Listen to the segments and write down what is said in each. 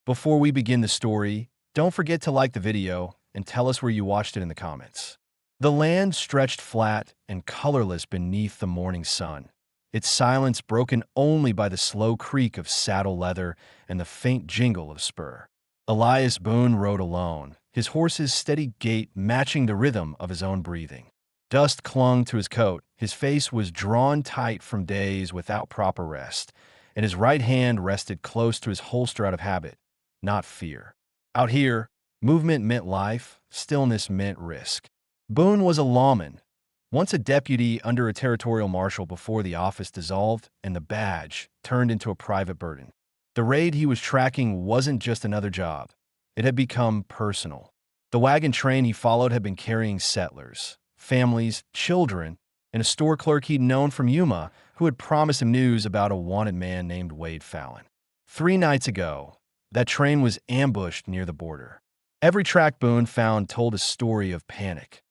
Before we begin the story, don't forget to like the video and tell us where you watched it in the comments. The land stretched flat and colorless beneath the morning sun, its silence broken only by the slow creak of saddle leather and the faint jingle of spur. Elias Boone rode alone, his horse's steady gait matching the rhythm of his own breathing. Dust clung to his coat, his face was drawn tight from days without proper rest, and his right hand rested close to his holster out of habit, not fear. Out here, movement meant life, stillness meant risk. Boone was a lawman, once a deputy under a territorial marshal before the office dissolved and the badge turned into a private burden. The raid he was tracking wasn't just another job. It had become personal. The wagon train he followed had been carrying settlers, families, children, and a store clerk he'd known from Yuma who had promised him news about a wanted man named Wade Fallon. 3 nights ago, that train was ambushed near the border. Every track Boone found told a story of panic.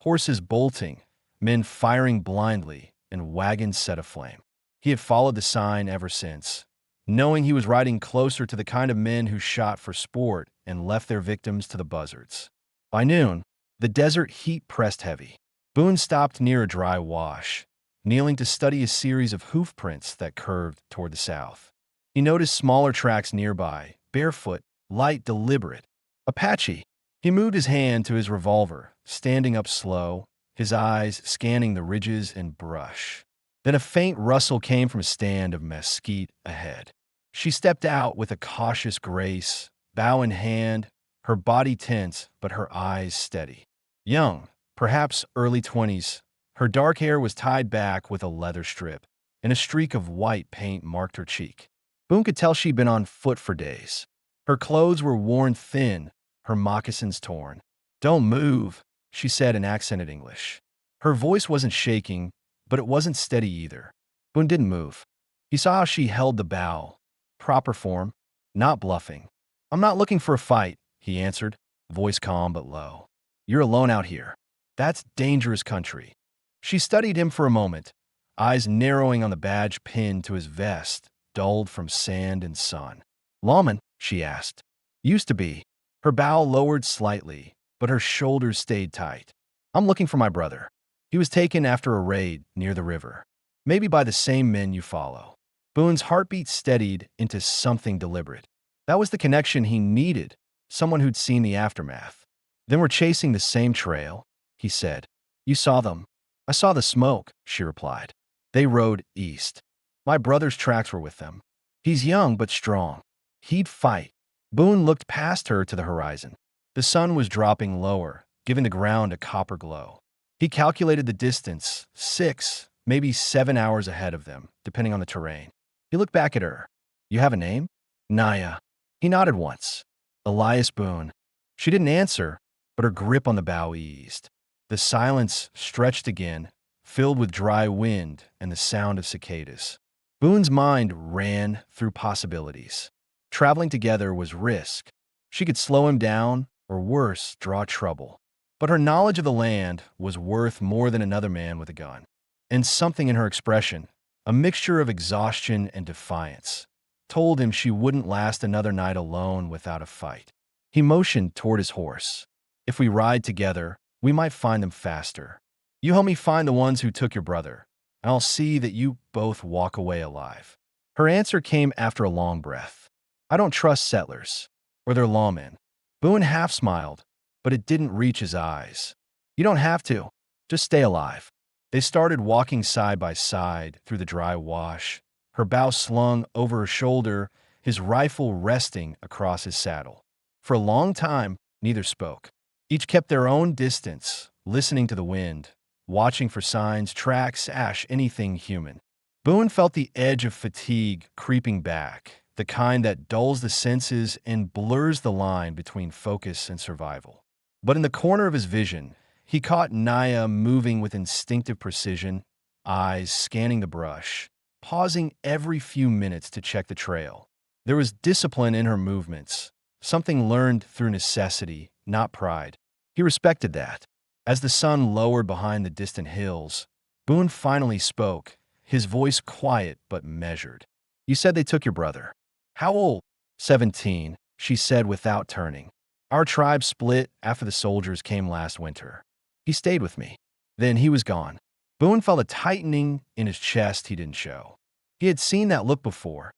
Horses bolting, men firing blindly, and wagons set aflame. He had followed the sign ever since, knowing he was riding closer to the kind of men who shot for sport and left their victims to the buzzards. By noon, the desert heat pressed heavy. Boone stopped near a dry wash, kneeling to study a series of hoof prints that curved toward the south. He noticed smaller tracks nearby, barefoot, light, deliberate. Apache. He moved his hand to his revolver, standing up slow, his eyes scanning the ridges and brush. Then a faint rustle came from a stand of mesquite ahead. She stepped out with a cautious grace, bow in hand, her body tense but her eyes steady. Young, perhaps early 20s, her dark hair was tied back with a leather strip, and a streak of white paint marked her cheek. Boone could tell she'd been on foot for days. Her clothes were worn thin, her moccasins torn. "Don't move," she said in accented English. Her voice wasn't shaking, but it wasn't steady either. Boone didn't move. He saw how she held the bow. Proper form, not bluffing. "I'm not looking for a fight," he answered, voice calm but low. "You're alone out here. That's dangerous country." She studied him for a moment, eyes narrowing on the badge pinned to his vest, dulled from sand and sun. "Lawman?" she asked. "Used to be." Her bow lowered slightly, but her shoulders stayed tight. "I'm looking for my brother. He was taken after a raid near the river. Maybe by the same men you follow." Boone's heartbeat steadied into something deliberate. That was the connection he needed, someone who'd seen the aftermath. "Then we're chasing the same trail," he said. "You saw them." "I saw the smoke," she replied. "They rode east. My brother's tracks were with them. He's young but strong. He'd fight." Boone looked past her to the horizon. The sun was dropping lower, giving the ground a copper glow. He calculated the distance, 6, maybe 7 hours ahead of them, depending on the terrain. He looked back at her. "You have a name?" "Naya." He nodded once. "Elias Boone." She didn't answer, but her grip on the bow eased. The silence stretched again, filled with dry wind and the sound of cicadas. Boone's mind ran through possibilities. Traveling together was risk. She could slow him down, or worse, draw trouble. But her knowledge of the land was worth more than another man with a gun. And something in her expression, a mixture of exhaustion and defiance, told him she wouldn't last another night alone without a fight. He motioned toward his horse. "If we ride together, we might find them faster. You help me find the ones who took your brother, and I'll see that you both walk away alive." Her answer came after a long breath. "I don't trust settlers, or their lawmen." Boone half smiled, but it didn't reach his eyes. "You don't have to. Just stay alive." They started walking side by side through the dry wash, her bow slung over her shoulder, his rifle resting across his saddle. For a long time, neither spoke. Each kept their own distance, listening to the wind, watching for signs, tracks, ash, anything human. Boone felt the edge of fatigue creeping back, the kind that dulls the senses and blurs the line between focus and survival. But in the corner of his vision, he caught Naya moving with instinctive precision, eyes scanning the brush, pausing every few minutes to check the trail. There was discipline in her movements, something learned through necessity, not pride. He respected that. As the sun lowered behind the distant hills, Boone finally spoke, his voice quiet but measured. "You said they took your brother. How old?" 17, she said without turning. Our tribe split after the soldiers came last winter. He stayed with me. Then he was gone. Boone felt a tightening in his chest he didn't show. He had seen that look before.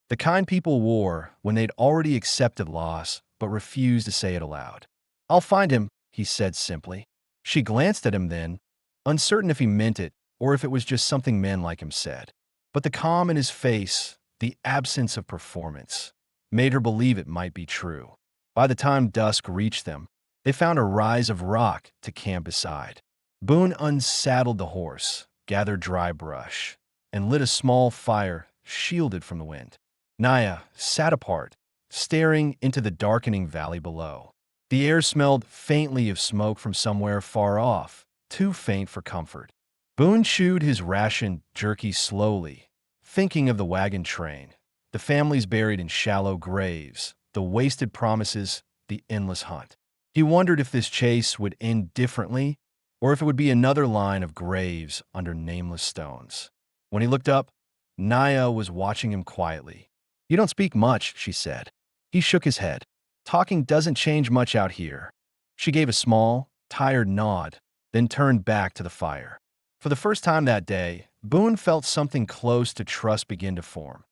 The kind people wore when they'd already accepted loss but refused to say it aloud. I'll find him, he said simply. She glanced at him then, uncertain if he meant it or if it was just something men like him said. But the calm in his face, the absence of performance, made her believe it might be true. By the time dusk reached them, they found a rise of rock to camp beside. Boone unsaddled the horse, gathered dry brush, and lit a small fire shielded from the wind. Naya sat apart, staring into the darkening valley below. The air smelled faintly of smoke from somewhere far off, too faint for comfort. Boone chewed his rationed jerky slowly, thinking of the wagon train, the families buried in shallow graves, the wasted promises, the endless hunt. He wondered if this chase would end differently, or if it would be another line of graves under nameless stones. When he looked up, Naya was watching him quietly. You don't speak much, she said. He shook his head. Talking doesn't change much out here. She gave a small, tired nod, then turned back to the fire. For the first time that day, Boone felt something close to trust begin to form.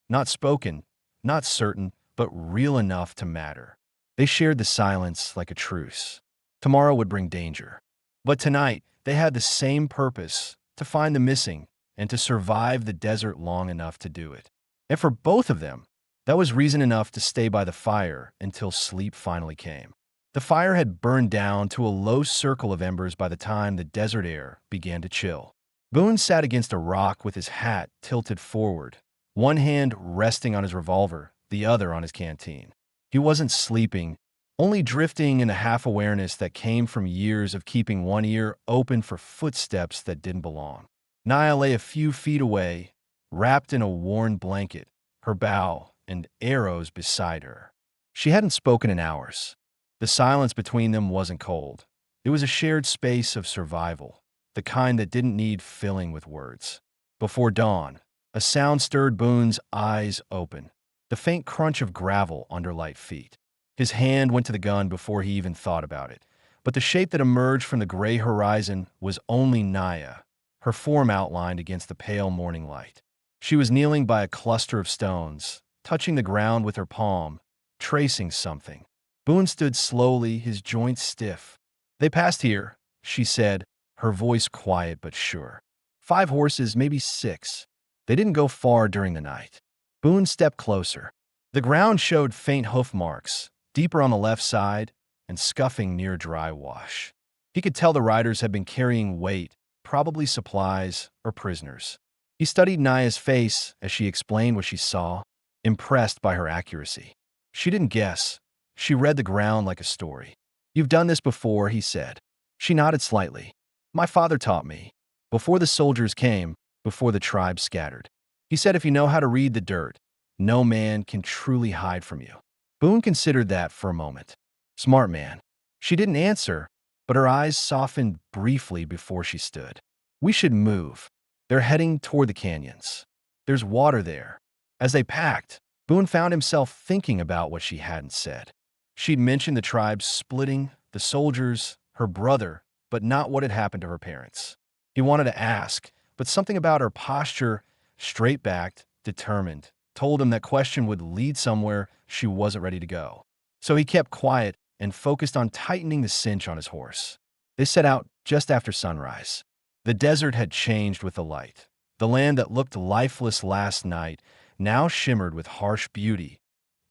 Not spoken, not certain, but real enough to matter. They shared the silence like a truce. Tomorrow would bring danger. But tonight, they had the same purpose, to find the missing and to survive the desert long enough to do it. And for both of them, that was reason enough to stay by the fire until sleep finally came. The fire had burned down to a low circle of embers by the time the desert air began to chill. Boone sat against a rock with his hat tilted forward, one hand resting on his revolver, the other on his canteen. He wasn't sleeping, only drifting in a half-awareness that came from years of keeping one ear open for footsteps that didn't belong. Naya lay a few feet away, wrapped in a worn blanket, her bow and arrows beside her. She hadn't spoken in hours. The silence between them wasn't cold. It was a shared space of survival, the kind that didn't need filling with words. Before dawn, a sound stirred Boone's eyes open, the faint crunch of gravel under light feet. His hand went to the gun before he even thought about it, but the shape that emerged from the gray horizon was only Naya, her form outlined against the pale morning light. She was kneeling by a cluster of stones, touching the ground with her palm, tracing something. Boone stood slowly, his joints stiff. They passed here, she said, her voice quiet but sure. 5 horses, maybe 6. They didn't go far during the night. Boone stepped closer. The ground showed faint hoof marks, deeper on the left side and scuffing near dry wash. He could tell the riders had been carrying weight, probably supplies or prisoners. He studied Naya's face as she explained what she saw, impressed by her accuracy. She didn't guess. She read the ground like a story. You've done this before, he said. She nodded slightly. My father taught me. Before the soldiers came, before the tribe scattered. He said if you know how to read the dirt, no man can truly hide from you. Boone considered that for a moment. Smart man. She didn't answer, but her eyes softened briefly before she stood. We should move. They're heading toward the canyons. There's water there. As they packed, Boone found himself thinking about what she hadn't said. She'd mentioned the tribe splitting, the soldiers, her brother, but not what had happened to her parents. He wanted to ask, but something about her posture, straight-backed, determined, told him that question would lead somewhere she wasn't ready to go. So he kept quiet and focused on tightening the cinch on his horse. They set out just after sunrise. The desert had changed with the light. The land that looked lifeless last night now shimmered with harsh beauty,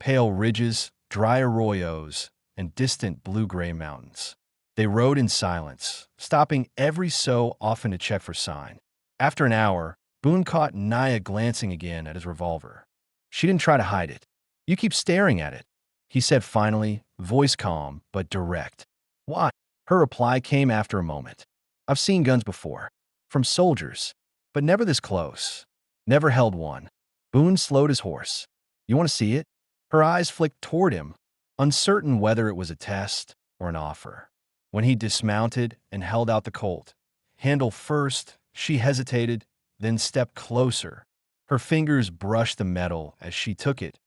pale ridges, dry arroyos, and distant blue-gray mountains. They rode in silence, stopping every so often to check for sign. After an hour, Boone caught Naya glancing again at his revolver. She didn't try to hide it. You keep staring at it, he said finally, voice calm but direct. Why? Her reply came after a moment. I've seen guns before, from soldiers, but never this close. Never held one. Boone slowed his horse. You want to see it? Her eyes flicked toward him, uncertain whether it was a test or an offer. When he dismounted and held out the Colt, handle first, she hesitated, then stepped closer. Her fingers brushed the metal as she took it,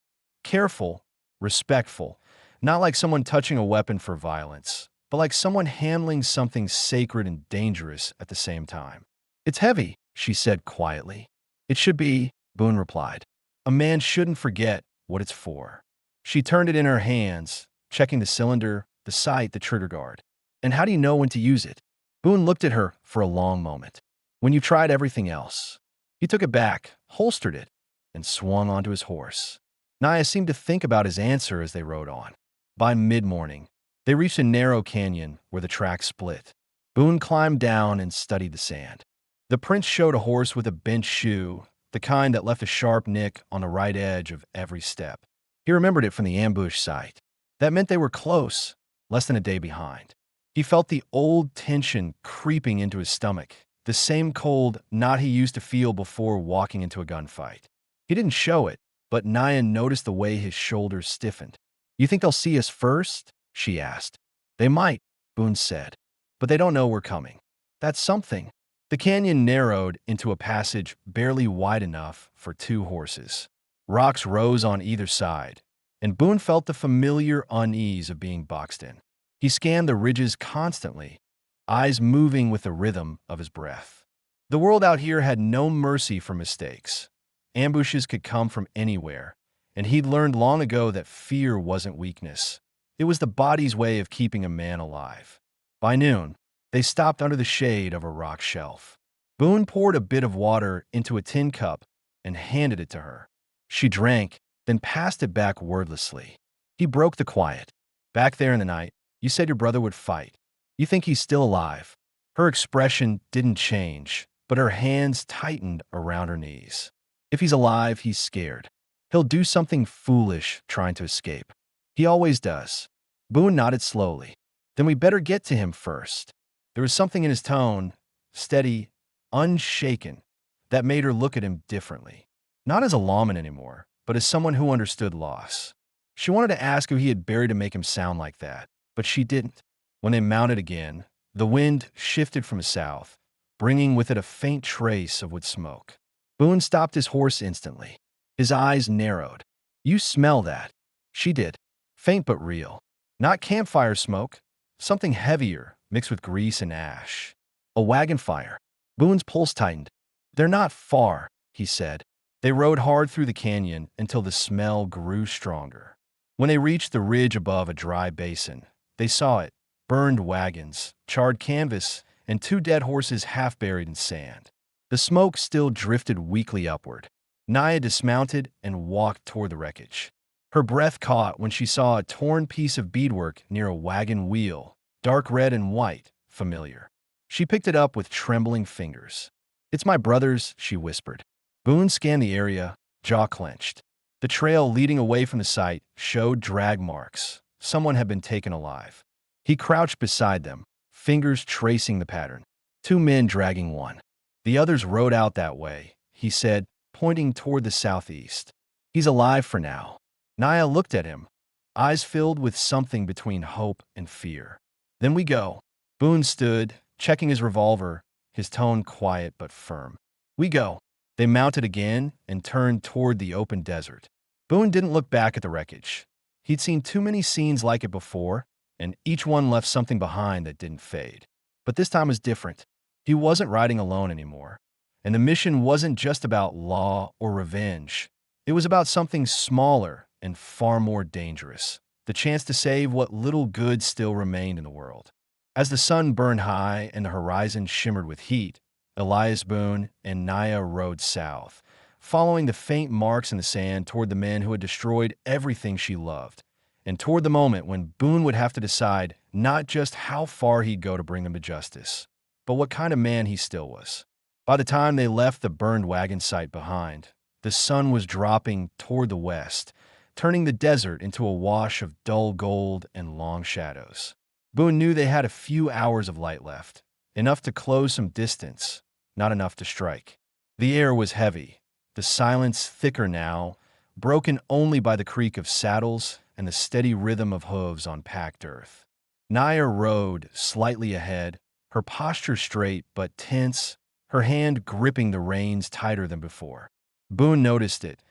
careful, respectful, not like someone touching a weapon for violence, but like someone handling something sacred and dangerous at the same time. It's heavy, she said quietly. It should be, Boone replied. A man shouldn't forget what it's for. She turned it in her hands, checking the cylinder, the sight, the trigger guard. And how do you know when to use it? Boone looked at her for a long moment. When you tried everything else. He took it back, holstered it, and swung onto his horse. Naya seemed to think about his answer as they rode on. By mid-morning, they reached a narrow canyon where the track split. Boone climbed down and studied the sand. The prince showed a horse with a bent shoe, the kind that left a sharp nick on the right edge of every step. He remembered it from the ambush site. That meant they were close, less than a day behind. He felt the old tension creeping into his stomach, the same cold knot he used to feel before walking into a gunfight. He didn't show it, but Naya noticed the way his shoulders stiffened. You think they'll see us first? She asked. They might, Boone said, but they don't know we're coming. That's something. The canyon narrowed into a passage barely wide enough for two horses. Rocks rose on either side, and Boone felt the familiar unease of being boxed in. He scanned the ridges constantly, eyes moving with the rhythm of his breath. The world out here had no mercy for mistakes. Ambushes could come from anywhere, and he'd learned long ago that fear wasn't weakness. It was the body's way of keeping a man alive. By noon, they stopped under the shade of a rock shelf. Boone poured a bit of water into a tin cup and handed it to her. She drank, then passed it back wordlessly. He broke the quiet. Back there in the night, you said your brother would fight. You think he's still alive? Her expression didn't change, but her hands tightened around her knees. If he's alive, he's scared. He'll do something foolish trying to escape. He always does. Boone nodded slowly. Then we better get to him first. There was something in his tone, steady, unshaken, that made her look at him differently. Not as a lawman anymore, but as someone who understood loss. She wanted to ask who he had buried to make him sound like that, but she didn't. When they mounted again, the wind shifted from the south, bringing with it a faint trace of wood smoke. Boone stopped his horse instantly. His eyes narrowed. You smell that? She did. Faint but real. Not campfire smoke. Something heavier, mixed with grease and ash. A wagon fire. Boone's pulse tightened. They're not far, he said. They rode hard through the canyon until the smell grew stronger. When they reached the ridge above a dry basin, they saw it. Burned wagons, charred canvas, and two dead horses half buried in sand. The smoke still drifted weakly upward. Naya dismounted and walked toward the wreckage. Her breath caught when she saw a torn piece of beadwork near a wagon wheel, dark red and white, familiar. She picked it up with trembling fingers. It's my brother's, she whispered. Boone scanned the area, jaw clenched. The trail leading away from the site showed drag marks. Someone had been taken alive. He crouched beside them, fingers tracing the pattern. Two men dragging one. The others rode out that way, he said, pointing toward the southeast. He's alive for now. Naya looked at him, eyes filled with something between hope and fear. Then we go. Boone stood, checking his revolver, his tone quiet but firm. We go. They mounted again and turned toward the open desert. Boone didn't look back at the wreckage. He'd seen too many scenes like it before, and each one left something behind that didn't fade. But this time was different. He wasn't riding alone anymore. And the mission wasn't just about law or revenge. It was about something smaller and far more dangerous. The chance to save what little good still remained in the world. As the sun burned high and the horizon shimmered with heat, Elias Boone and Naya rode south, following the faint marks in the sand toward the men who had destroyed everything she loved, and toward the moment when Boone would have to decide not just how far he'd go to bring them to justice, but what kind of man he still was. By the time they left the burned wagon site behind, the sun was dropping toward the west, turning the desert into a wash of dull gold and long shadows. Boone knew they had a few hours of light left, enough to close some distance, not enough to strike. The air was heavy, the silence thicker now, broken only by the creak of saddles and the steady rhythm of hooves on packed earth. Naya rode slightly ahead, her posture straight but tense, her hand gripping the reins tighter than before. Boone noticed it,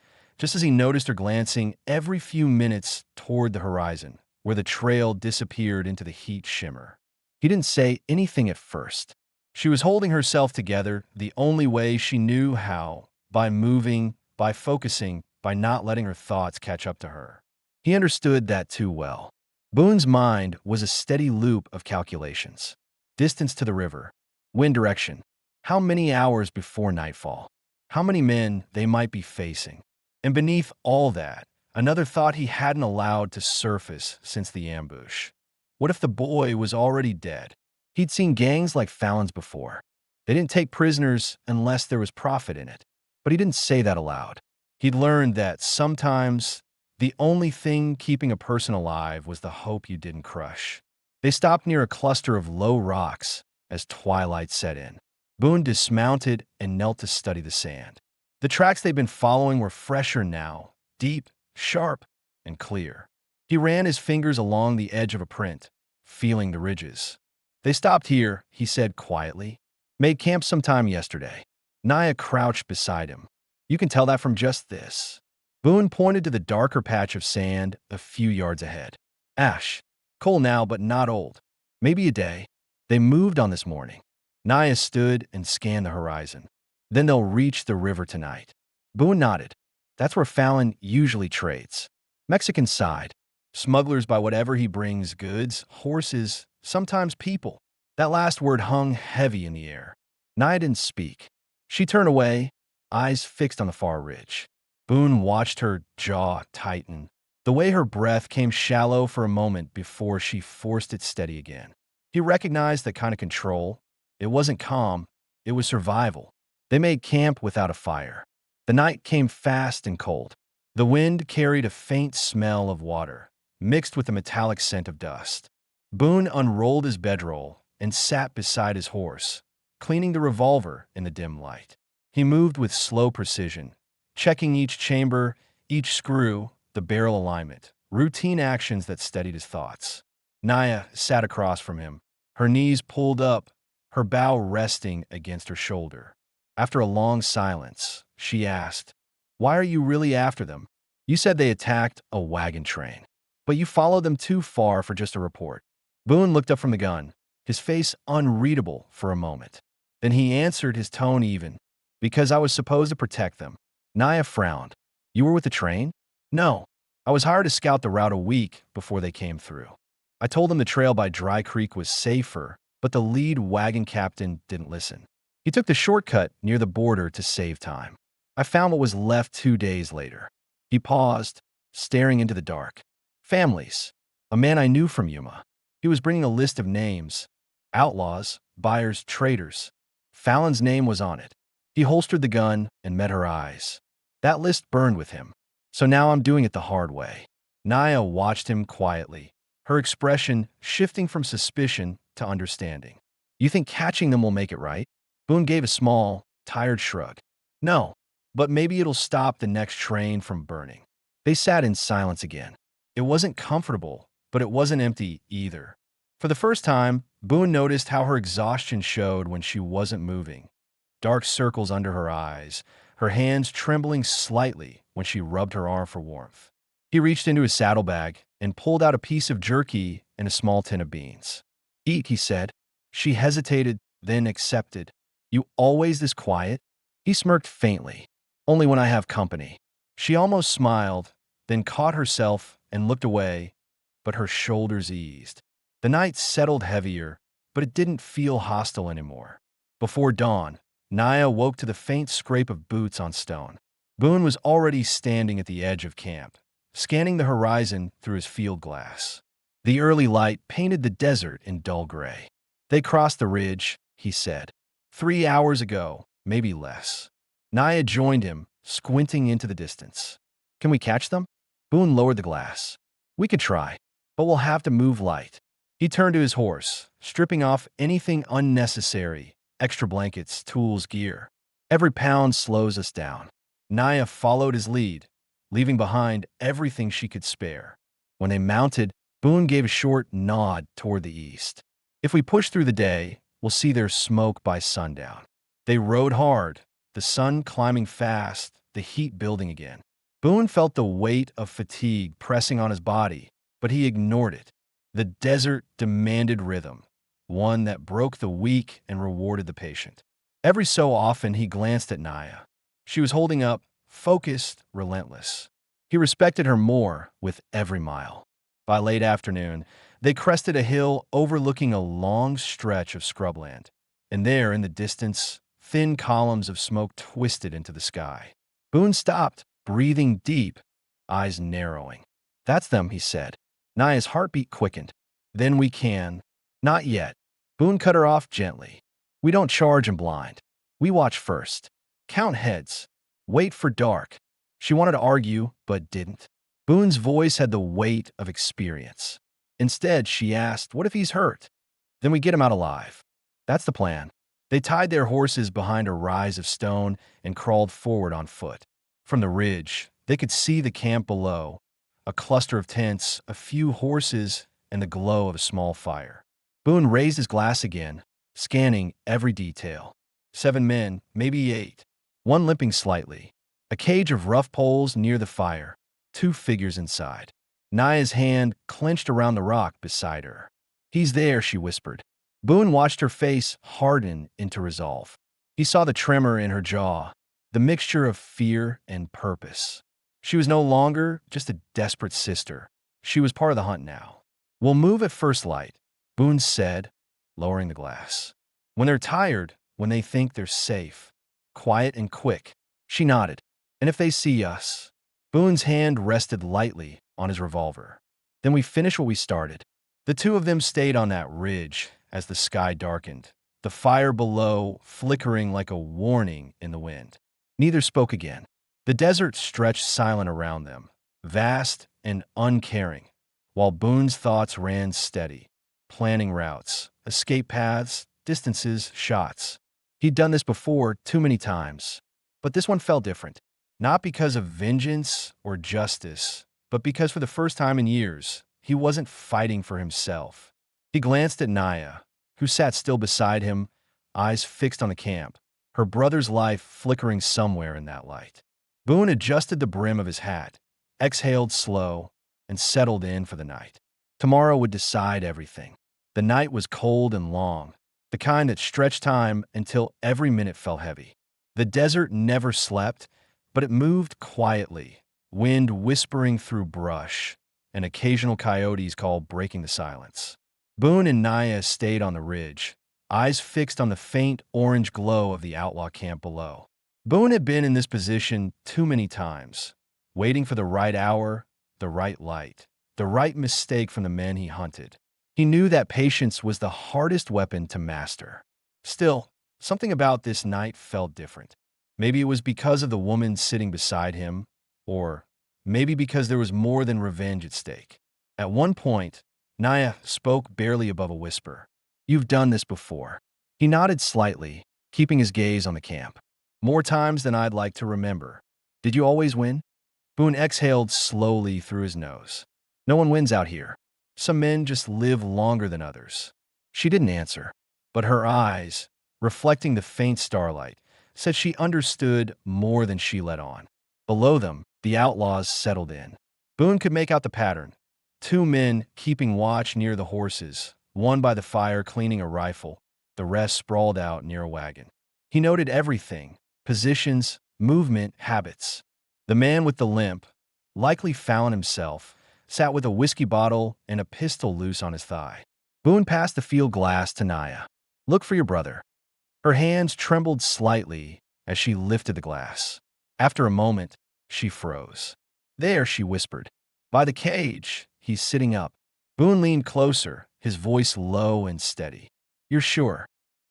just as he noticed her glancing every few minutes toward the horizon, where the trail disappeared into the heat shimmer. He didn't say anything at first. She was holding herself together the only way she knew how, by moving, by focusing, by not letting her thoughts catch up to her. He understood that too well. Boone's mind was a steady loop of calculations. Distance to the river, wind direction, how many hours before nightfall, how many men they might be facing. And beneath all that, another thought he hadn't allowed to surface since the ambush. What if the boy was already dead? He'd seen gangs like Fallon's before. They didn't take prisoners unless there was profit in it. But he didn't say that aloud. He'd learned that sometimes the only thing keeping a person alive was the hope you didn't crush. They stopped near a cluster of low rocks as twilight set in. Boone dismounted and knelt to study the sand. The tracks they'd been following were fresher now, deep, sharp, and clear. He ran his fingers along the edge of a print, feeling the ridges. They stopped here, he said quietly. Made camp sometime yesterday. Naya crouched beside him. You can tell that from just this. Boone pointed to the darker patch of sand a few yards ahead. Ash. Cold now, but not old. Maybe a day. They moved on this morning. Naya stood and scanned the horizon. Then they'll reach the river tonight. Boone nodded. That's where Fallon usually trades. Mexican side. Smugglers by whatever he brings, goods, horses, sometimes people. That last word hung heavy in the air. Naya didn't speak. She turned away, eyes fixed on the far ridge. Boone watched her jaw tighten, the way her breath came shallow for a moment before she forced it steady again. He recognized that kind of control. It wasn't calm, it was survival. They made camp without a fire. The night came fast and cold. The wind carried a faint smell of water, mixed with a metallic scent of dust. Boone unrolled his bedroll and sat beside his horse, cleaning the revolver in the dim light. He moved with slow precision, checking each chamber, each screw, the barrel alignment, routine actions that steadied his thoughts. Naya sat across from him, her knees pulled up, her bow resting against her shoulder. After a long silence, she asked, "Why are you really after them? You said they attacked a wagon train, but you followed them too far for just a report." Boone looked up from the gun, his face unreadable for a moment. Then he answered, his tone even, "Because I was supposed to protect them." Naya frowned. "You were with the train?" "No. I was hired to scout the route a week before they came through. I told them the trail by Dry Creek was safer, but the lead wagon captain didn't listen. He took the shortcut near the border to save time. I found what was left 2 days later." He paused, staring into the dark. "Families. A man I knew from Yuma. He was bringing a list of names. Outlaws, buyers, traders. Fallon's name was on it. He holstered the gun and met her eyes. That list burned with him. So now I'm doing it the hard way." Naya watched him quietly, her expression shifting from suspicion to understanding. "You think catching them will make it right?" Boone gave a small, tired shrug. "No, but maybe it'll stop the next train from burning." They sat in silence again. It wasn't comfortable, but it wasn't empty either. For the first time, Boone noticed how her exhaustion showed when she wasn't moving. Dark circles under her eyes, her hands trembling slightly when she rubbed her arm for warmth. He reached into his saddlebag and pulled out a piece of jerky and a small tin of beans. "Eat," he said. She hesitated, then accepted. "You always this quiet?" He smirked faintly. "Only when I have company." She almost smiled, then caught herself and looked away, but her shoulders eased. The night settled heavier, but it didn't feel hostile anymore. Before dawn, Naya woke to the faint scrape of boots on stone. Boone was already standing at the edge of camp, scanning the horizon through his field glass. The early light painted the desert in dull gray. "They crossed the ridge," he said. 3 hours ago, maybe less." Naya joined him, squinting into the distance. "Can we catch them?" Boone lowered the glass. "We could try, but we'll have to move light." He turned to his horse, stripping off anything unnecessary, extra blankets, tools, gear. "Every pound slows us down." Naya followed his lead, leaving behind everything she could spare. When they mounted, Boone gave a short nod toward the east. "If we push through the day, we'll see their smoke by sundown." They rode hard, the sun climbing fast, the heat building again. Boone felt the weight of fatigue pressing on his body, but he ignored it. The desert demanded rhythm, one that broke the weak and rewarded the patient. Every so often he glanced at Naya. She was holding up, focused, relentless. He respected her more with every mile. By late afternoon, they crested a hill overlooking a long stretch of scrubland, and there, in the distance, thin columns of smoke twisted into the sky. Boone stopped, breathing deep, eyes narrowing. "That's them," he said. Naya's heartbeat quickened. "Then we can." "Not yet." Boone cut her off gently. "We don't charge in blind. We watch first. Count heads. Wait for dark." She wanted to argue, but didn't. Boone's voice had the weight of experience. Instead, she asked, "What if he's hurt?" "Then we get him out alive." "That's the plan." They tied their horses behind a rise of stone and crawled forward on foot. From the ridge, they could see the camp below, a cluster of tents, a few horses, and the glow of a small fire. Boone raised his glass again, scanning every detail. 7 men, maybe 8. One limping slightly. A cage of rough poles near the fire. 2 figures inside. Naya's hand clenched around the rock beside her. "He's there," she whispered. Boone watched her face harden into resolve. He saw the tremor in her jaw, the mixture of fear and purpose. She was no longer just a desperate sister. She was part of the hunt now. "We'll move at first light," Boone said, lowering the glass. "When they're tired, when they think they're safe. Quiet and quick." She nodded. "And if they see us?" Boone's hand rested lightly on his revolver. "Then we finish what we started." The two of them stayed on that ridge as the sky darkened, the fire below flickering like a warning in the wind. Neither spoke again. The desert stretched silent around them, vast and uncaring, while Boone's thoughts ran steady, planning routes, escape paths, distances, shots. He'd done this before too many times, but this one felt different. Not because of vengeance or justice, but because for the first time in years, he wasn't fighting for himself. He glanced at Naya, who sat still beside him, eyes fixed on the camp, her brother's life flickering somewhere in that light. Boone adjusted the brim of his hat, exhaled slow, and settled in for the night. Tomorrow would decide everything. The night was cold and long, the kind that stretched time until every minute felt heavy. The desert never slept, but it moved quietly, wind whispering through brush, and occasional coyotes' call breaking the silence. Boone and Naya stayed on the ridge, eyes fixed on the faint orange glow of the outlaw camp below. Boone had been in this position too many times, waiting for the right hour, the right light, the right mistake from the men he hunted. He knew that patience was the hardest weapon to master. Still, something about this night felt different. Maybe it was because of the woman sitting beside him, or maybe because there was more than revenge at stake. At one point, Naya spoke barely above a whisper. "You've done this before." He nodded slightly, keeping his gaze on the camp. "More times than I'd like to remember." "Did you always win?" Boone exhaled slowly through his nose. "No one wins out here. Some men just live longer than others." She didn't answer, but her eyes, reflecting the faint starlight, said she understood more than she let on. Below them, the outlaws settled in. Boone could make out the pattern. 2 men keeping watch near the horses, one by the fire cleaning a rifle, the rest sprawled out near a wagon. He noted everything: positions, movement, habits. The man with the limp, likely Fallon himself, sat with a whiskey bottle and a pistol loose on his thigh. Boone passed the field glass to Naya. "Look for your brother." Her hands trembled slightly as she lifted the glass. After a moment, she froze. "There," she whispered. "By the cage. He's sitting up." Boone leaned closer, his voice low and steady. "You're sure?"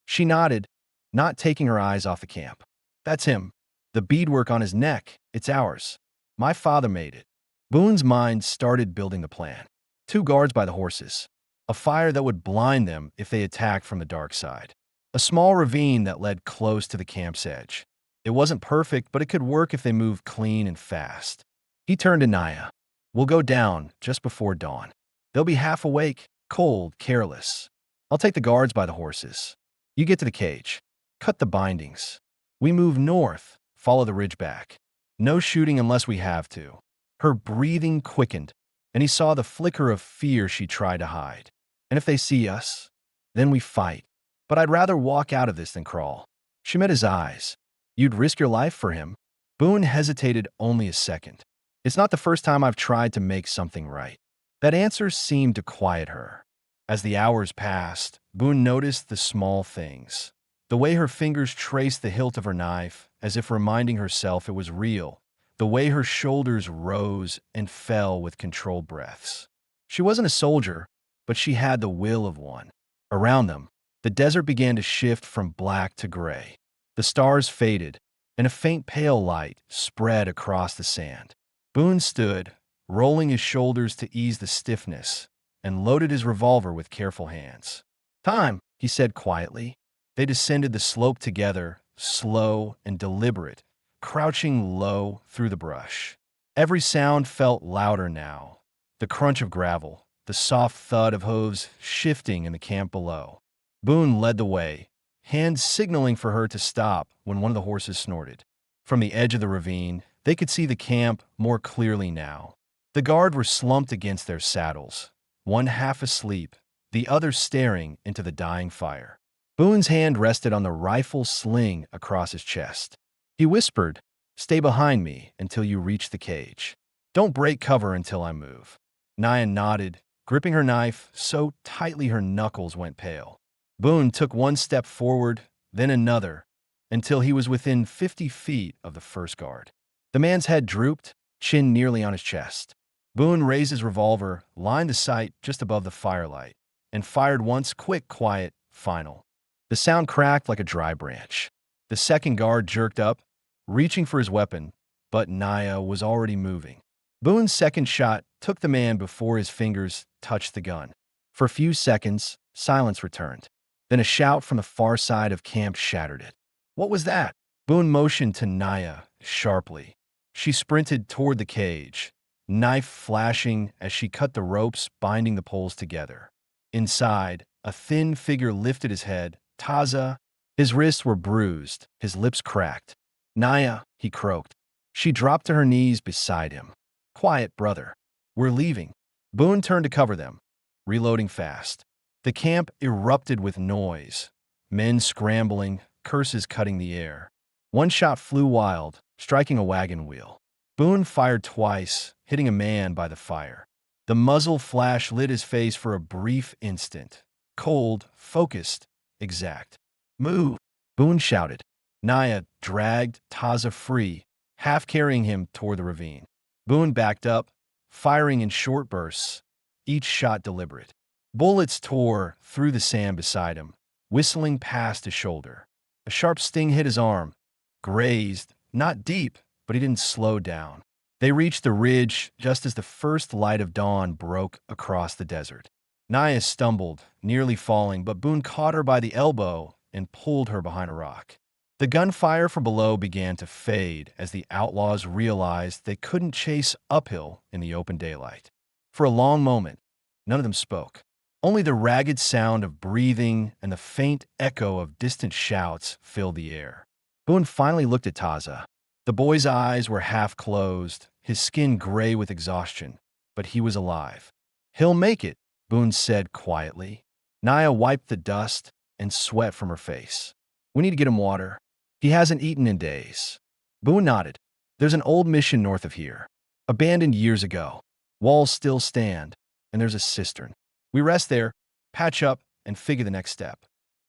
She nodded, not taking her eyes off the camp. "That's him. The beadwork on his neck, it's ours. My father made it." Boone's mind started building the plan. 2 guards by the horses. A fire that would blind them if they attacked from the dark side. A small ravine that led close to the camp's edge. It wasn't perfect, but it could work if they moved clean and fast. He turned to Naya. "We'll go down just before dawn. They'll be half awake, cold, careless. I'll take the guards by the horses. You get to the cage. Cut the bindings. We move north, follow the ridge back." No shooting unless we have to. Her breathing quickened, and he saw the flicker of fear she tried to hide. And if they see us, then we fight. But I'd rather walk out of this than crawl. She met his eyes. You'd risk your life for him? Boone hesitated only a second. It's not the first time I've tried to make something right. That answer seemed to quiet her. As the hours passed, Boone noticed the small things. The way her fingers traced the hilt of her knife, as if reminding herself it was real. The way her shoulders rose and fell with controlled breaths. She wasn't a soldier, but she had the will of one. Around them, the desert began to shift from black to gray. The stars faded, and a faint pale light spread across the sand. Boone stood, rolling his shoulders to ease the stiffness, and loaded his revolver with careful hands. Time, he said quietly. They descended the slope together, slow and deliberate, crouching low through the brush. Every sound felt louder now. The crunch of gravel, the soft thud of hooves shifting in the camp below. Boone led the way, hands signaling for her to stop when one of the horses snorted. From the edge of the ravine, they could see the camp more clearly now. The guard were slumped against their saddles, one half asleep, the other staring into the dying fire. Boone's hand rested on the rifle sling across his chest. He whispered, "Stay behind me until you reach the cage. Don't break cover until I move." Naya nodded, gripping her knife so tightly her knuckles went pale. Boone took one step forward, then another, until he was within 50 feet of the first guard. The man's head drooped, chin nearly on his chest. Boone raised his revolver, lined the sight just above the firelight, and fired once, quick, quiet, final. The sound cracked like a dry branch. The second guard jerked up, reaching for his weapon, but Naya was already moving. Boone's second shot took the man before his fingers touched the gun. For a few seconds, silence returned. Then a shout from the far side of camp shattered it. What was that? Boone motioned to Naya sharply. She sprinted toward the cage, knife flashing as she cut the ropes binding the poles together. Inside, a thin figure lifted his head. Taza. His wrists were bruised, his lips cracked. "Naya," he croaked. She dropped to her knees beside him. "Quiet, brother. We're leaving." Boone turned to cover them, reloading fast. The camp erupted with noise, men scrambling, curses cutting the air. One shot flew wild, striking a wagon wheel. Boone fired twice, hitting a man by the fire. The muzzle flash lit his face for a brief instant. Cold, focused, exact. "Move!" Boone shouted. Naya dragged Taza free, half carrying him toward the ravine. Boone backed up, firing in short bursts, each shot deliberate. Bullets tore through the sand beside him, whistling past his shoulder. A sharp sting hit his arm, grazed, not deep, but he didn't slow down. They reached the ridge just as the first light of dawn broke across the desert. Naya stumbled, nearly falling, but Boone caught her by the elbow and pulled her behind a rock. The gunfire from below began to fade as the outlaws realized they couldn't chase uphill in the open daylight. For a long moment, none of them spoke. Only the ragged sound of breathing and the faint echo of distant shouts filled the air. Boone finally looked at Taza. The boy's eyes were half closed, his skin gray with exhaustion, but he was alive. "He'll make it," Boone said quietly. Naya wiped the dust and sweat from her face. "We need to get him water. He hasn't eaten in days." Boone nodded. "There's an old mission north of here, abandoned years ago. Walls still stand, and there's a cistern. We rest there, patch up, and figure the next step."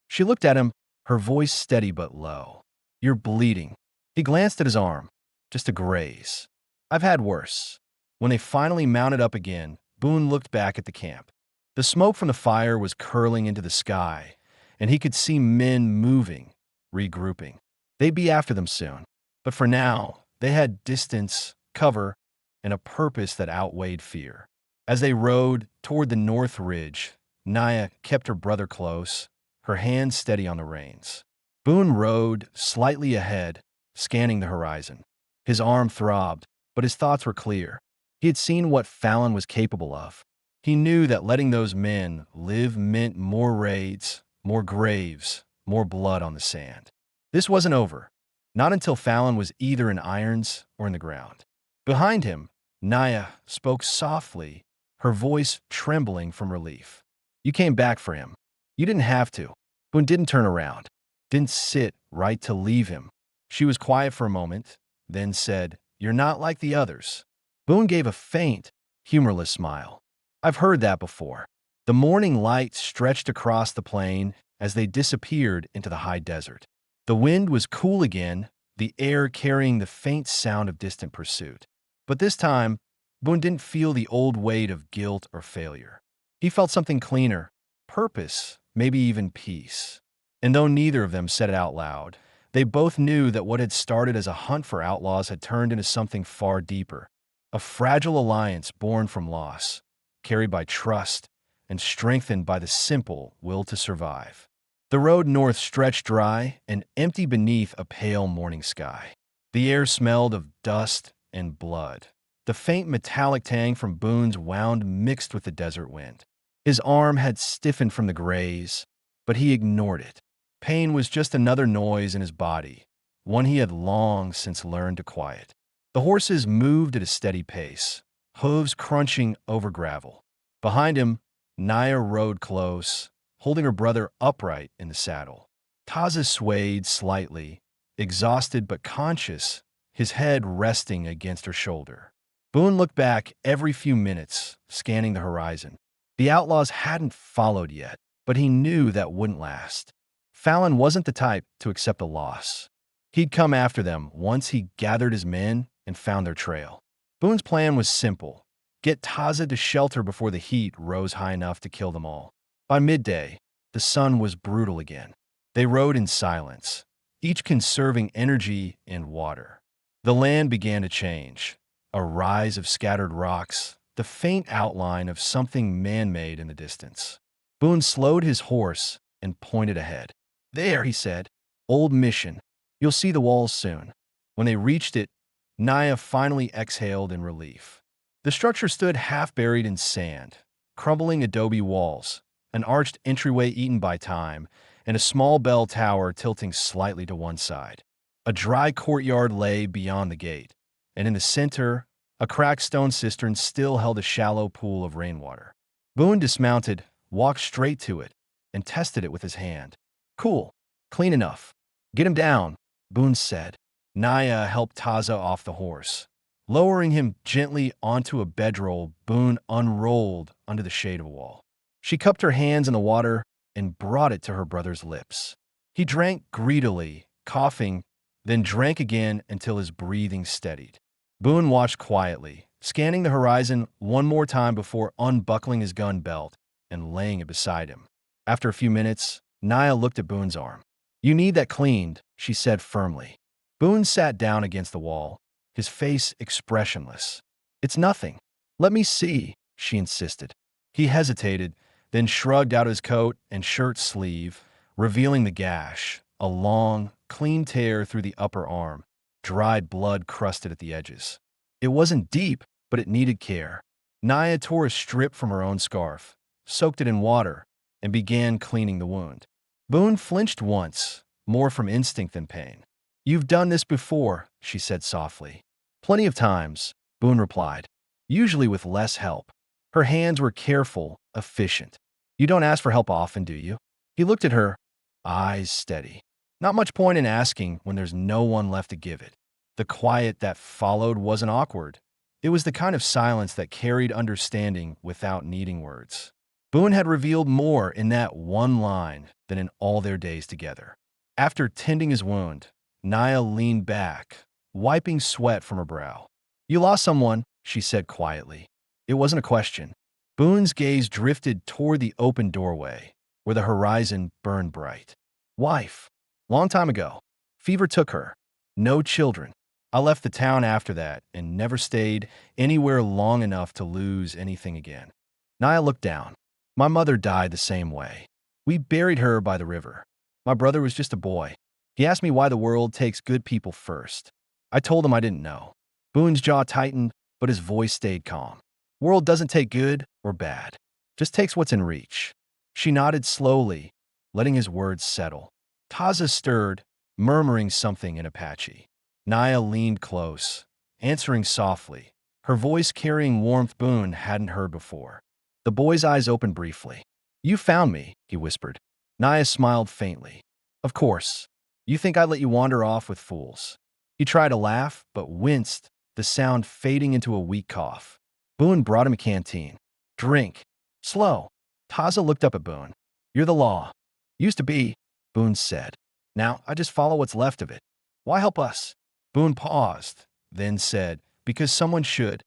She looked at him, her voice steady but low. "You're bleeding." He glanced at his arm. "Just a graze. I've had worse." When they finally mounted up again, Boone looked back at the camp. The smoke from the fire was curling into the sky, and he could see men moving, regrouping. They'd be after them soon. But for now, they had distance, cover, and a purpose that outweighed fear. As they rode toward the north ridge, Naya kept her brother close, her hands steady on the reins. Boone rode slightly ahead, scanning the horizon. His arm throbbed, but his thoughts were clear. He had seen what Fallon was capable of. He knew that letting those men live meant more raids, more graves, more blood on the sand. This wasn't over. Not until Fallon was either in irons or in the ground. Behind him, Naya spoke softly, her voice trembling from relief. You came back for him. You didn't have to. Boone didn't turn around, didn't sit right to leave him. She was quiet for a moment, then said, You're not like the others. Boone gave a faint, humorless smile. I've heard that before. The morning light stretched across the plain as they disappeared into the high desert. The wind was cool again, the air carrying the faint sound of distant pursuit. But this time, Boone didn't feel the old weight of guilt or failure. He felt something cleaner, purpose, maybe even peace. And though neither of them said it out loud, they both knew that what had started as a hunt for outlaws had turned into something far deeper, a fragile alliance born from loss, carried by trust, and strengthened by the simple will to survive. The road north stretched dry and empty beneath a pale morning sky. The air smelled of dust and blood. The faint metallic tang from Boone's wound mixed with the desert wind. His arm had stiffened from the graze, but he ignored it. Pain was just another noise in his body, one he had long since learned to quiet. The horses moved at a steady pace, hooves crunching over gravel. Behind him, Naya rode close, holding her brother upright in the saddle. Taza swayed slightly, exhausted but conscious, his head resting against her shoulder. Boone looked back every few minutes, scanning the horizon. The outlaws hadn't followed yet, but he knew that wouldn't last. Fallon wasn't the type to accept a loss. He'd come after them once he gathered his men and found their trail. Boone's plan was simple: get Taza to shelter before the heat rose high enough to kill them all. By midday, the sun was brutal again. They rode in silence, each conserving energy and water. The land began to change, a rise of scattered rocks, the faint outline of something man-made in the distance. Boone slowed his horse and pointed ahead. There, he said, old mission. You'll see the walls soon. When they reached it, Naya finally exhaled in relief. The structure stood half buried in sand, crumbling adobe walls, an arched entryway eaten by time, and a small bell tower tilting slightly to one side. A dry courtyard lay beyond the gate, and in the center, a cracked stone cistern still held a shallow pool of rainwater. Boone dismounted, walked straight to it, and tested it with his hand. Cool. Clean enough. Get him down, Boone said. Naya helped Taza off the horse. Lowering him gently onto a bedroll, Boone unrolled under the shade of a wall. She cupped her hands in the water and brought it to her brother's lips. He drank greedily, coughing, then drank again until his breathing steadied. Boone watched quietly, scanning the horizon one more time before unbuckling his gun belt and laying it beside him. After a few minutes, Naya looked at Boone's arm. You need that cleaned, she said firmly. Boone sat down against the wall, his face expressionless. It's nothing. Let me see, she insisted. He hesitated, then shrugged out his coat and shirt sleeve, revealing the gash, a long, clean tear through the upper arm, dried blood crusted at the edges. It wasn't deep, but it needed care. Naya tore a strip from her own scarf, soaked it in water, and began cleaning the wound. Boone flinched once, more from instinct than pain. You've done this before, she said softly. Plenty of times, Boone replied, usually with less help. Her hands were careful, efficient. You don't ask for help often, do you? He looked at her, eyes steady. Not much point in asking when there's no one left to give it. The quiet that followed wasn't awkward. It was the kind of silence that carried understanding without needing words. Boone had revealed more in that one line than in all their days together. After tending his wound, Naya leaned back, wiping sweat from her brow. You lost someone, she said quietly. It wasn't a question. Boone's gaze drifted toward the open doorway, where the horizon burned bright. Wife. Long time ago. Fever took her. No children. I left the town after that and never stayed anywhere long enough to lose anything again. Naya looked down. My mother died the same way. We buried her by the river. My brother was just a boy. He asked me why the world takes good people first. I told him I didn't know. Boone's jaw tightened, but his voice stayed calm. World doesn't take good or bad. Just takes what's in reach. She nodded slowly, letting his words settle. Taza stirred, murmuring something in Apache. Naya leaned close, answering softly, her voice carrying warmth Boone hadn't heard before. The boy's eyes opened briefly. "You found me," he whispered. Naya smiled faintly. "Of course. You think I'd let you wander off with fools." He tried to laugh, but winced, the sound fading into a weak cough. Boone brought him a canteen. "Drink. Slow." Taza looked up at Boone. "You're the law." "Used to be," Boone said. "Now I just follow what's left of it. Why help us?" Boone paused, then said, "Because someone should."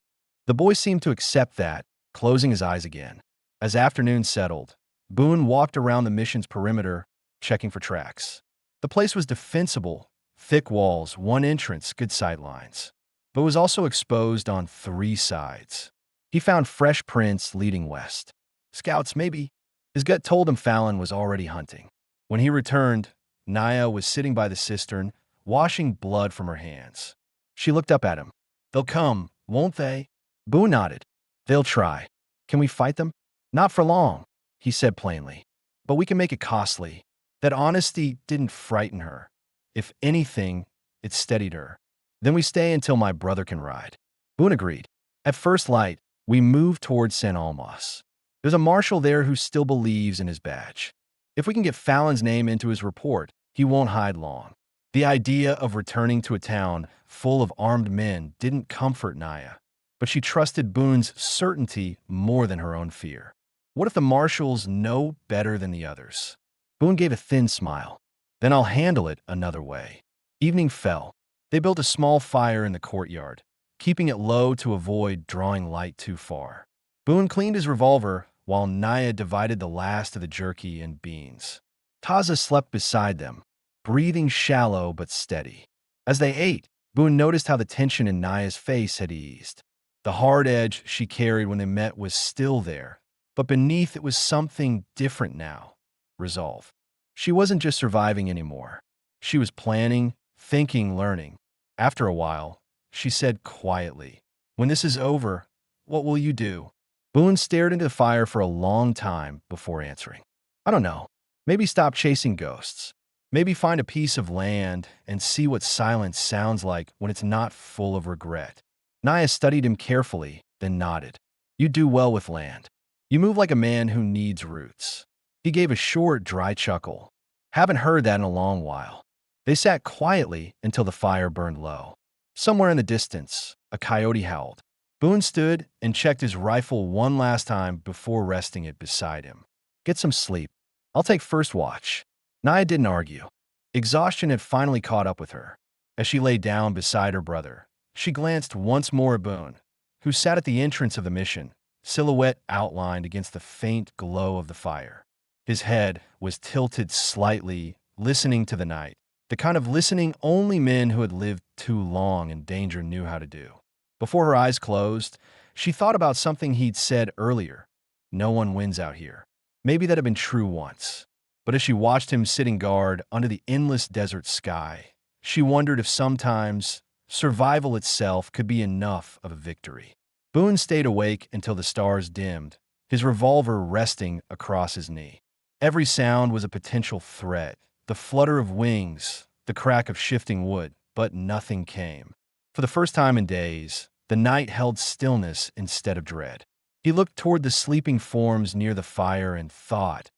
The boy seemed to accept that, closing his eyes again. As afternoon settled, Boone walked around the mission's perimeter, checking for tracks. The place was defensible, thick walls, one entrance, good sight lines, but was also exposed on 3 sides. He found fresh prints leading west. Scouts, maybe. His gut told him Fallon was already hunting. When he returned, Naya was sitting by the cistern, washing blood from her hands. She looked up at him. "They'll come, won't they?" Boone nodded. "They'll try. Can we fight them?" "Not for long," he said plainly. "But we can make it costly." That honesty didn't frighten her. If anything, it steadied her. "Then we stay until my brother can ride." Boone agreed. At first light, we moved towards San Almas. There's a marshal there who still believes in his badge. If we can get Fallon's name into his report, he won't hide long. The idea of returning to a town full of armed men didn't comfort Naya, but she trusted Boone's certainty more than her own fear. What if the marshals know better than the others? Boone gave a thin smile. "Then I'll handle it another way." Evening fell. They built a small fire in the courtyard, keeping it low to avoid drawing light too far. Boone cleaned his revolver while Naya divided the last of the jerky and beans. Taza slept beside them, breathing shallow but steady. As they ate, Boone noticed how the tension in Naya's face had eased. The hard edge she carried when they met was still there, but beneath it was something different now. Resolve. She wasn't just surviving anymore. She was planning, thinking, learning. After a while, she said quietly, "When this is over, what will you do?" Boone stared into the fire for a long time before answering. "I don't know. Maybe stop chasing ghosts. Maybe find a piece of land and see what silence sounds like when it's not full of regret." Naya studied him carefully, then nodded. "You do well with land. You move like a man who needs roots." He gave a short, dry chuckle. "Haven't heard that in a long while." They sat quietly until the fire burned low. Somewhere in the distance, a coyote howled. Boone stood and checked his rifle one last time before resting it beside him. "Get some sleep. I'll take first watch." Naya didn't argue. Exhaustion had finally caught up with her. As she lay down beside her brother, she glanced once more at Boone, who sat at the entrance of the mission, silhouette outlined against the faint glow of the fire. His head was tilted slightly, listening to the night, the kind of listening only men who had lived too long in danger knew how to do. Before her eyes closed, she thought about something he'd said earlier. No one wins out here. Maybe that had been true once. But as she watched him sitting guard under the endless desert sky, she wondered if sometimes survival itself could be enough of a victory. Boone stayed awake until the stars dimmed, his revolver resting across his knee. Every sound was a potential threat, the flutter of wings, the crack of shifting wood, but nothing came. For the first time in days, the night held stillness instead of dread. He looked toward the sleeping forms near the fire and thought,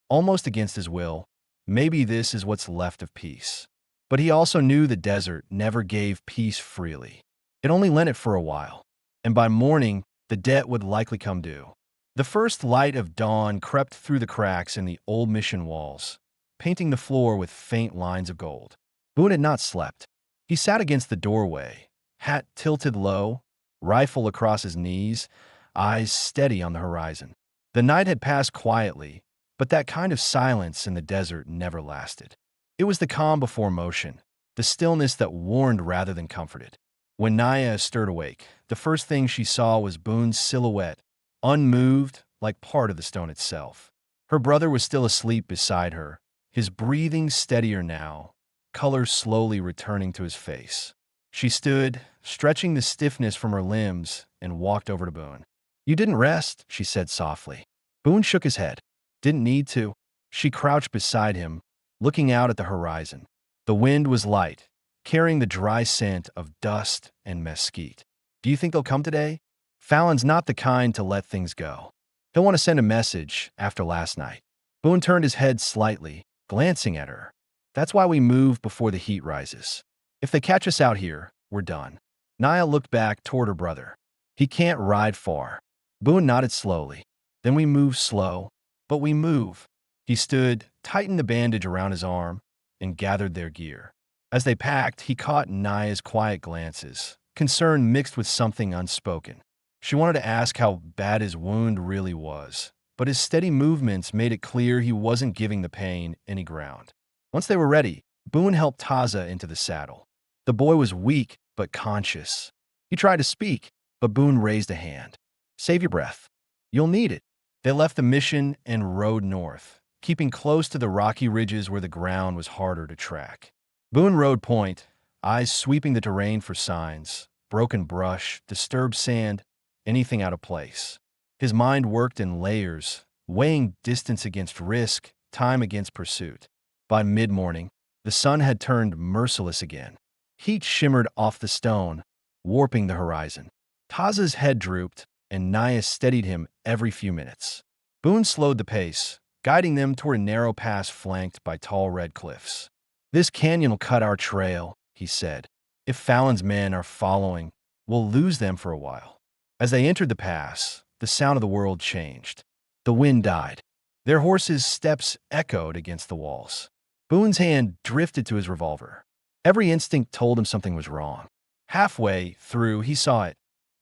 almost against his will, maybe this is what's left of peace. But he also knew the desert never gave peace freely. It only lent it for a while, and by morning, the debt would likely come due. The first light of dawn crept through the cracks in the old mission walls, painting the floor with faint lines of gold. Boone had not slept. He sat against the doorway, hat tilted low, rifle across his knees, eyes steady on the horizon. The night had passed quietly, but that kind of silence in the desert never lasted. It was the calm before motion, the stillness that warned rather than comforted. When Naya stirred awake, the first thing she saw was Boone's silhouette, unmoved like part of the stone itself. Her brother was still asleep beside her, his breathing steadier now, color slowly returning to his face. She stood, stretching the stiffness from her limbs, and walked over to Boone. "You didn't rest," she said softly. Boone shook his head. "Didn't need to." She crouched beside him, looking out at the horizon. The wind was light, carrying the dry scent of dust and mesquite. Do you think they'll come today? Fallon's not the kind to let things go. He'll want to send a message after last night. Boone turned his head slightly, glancing at her. That's why we move before the heat rises. If they catch us out here, we're done. Nia looked back toward her brother. He can't ride far. Boone nodded slowly. Then we move slow, but we move. He stood, tightened the bandage around his arm, and gathered their gear. As they packed, he caught Nia's quiet glances, concern mixed with something unspoken. She wanted to ask how bad his wound really was, but his steady movements made it clear he wasn't giving the pain any ground. Once they were ready, Boone helped Taza into the saddle. The boy was weak but conscious. He tried to speak, but Boone raised a hand. Save your breath. You'll need it. They left the mission and rode north, keeping close to the rocky ridges where the ground was harder to track. Boone rode point, eyes sweeping the terrain for signs, broken brush, disturbed sand, anything out of place. His mind worked in layers, weighing distance against risk, time against pursuit. By mid-morning, the sun had turned merciless again. Heat shimmered off the stone, warping the horizon. Taza's head drooped, and Nia steadied him every few minutes. Boone slowed the pace, guiding them toward a narrow pass flanked by tall red cliffs. This canyon will cut our trail, he said. If Fallon's men are following, we'll lose them for a while. As they entered the pass, the sound of the world changed. The wind died. Their horses' steps echoed against the walls. Boone's hand drifted to his revolver. Every instinct told him something was wrong. Halfway through, he saw it.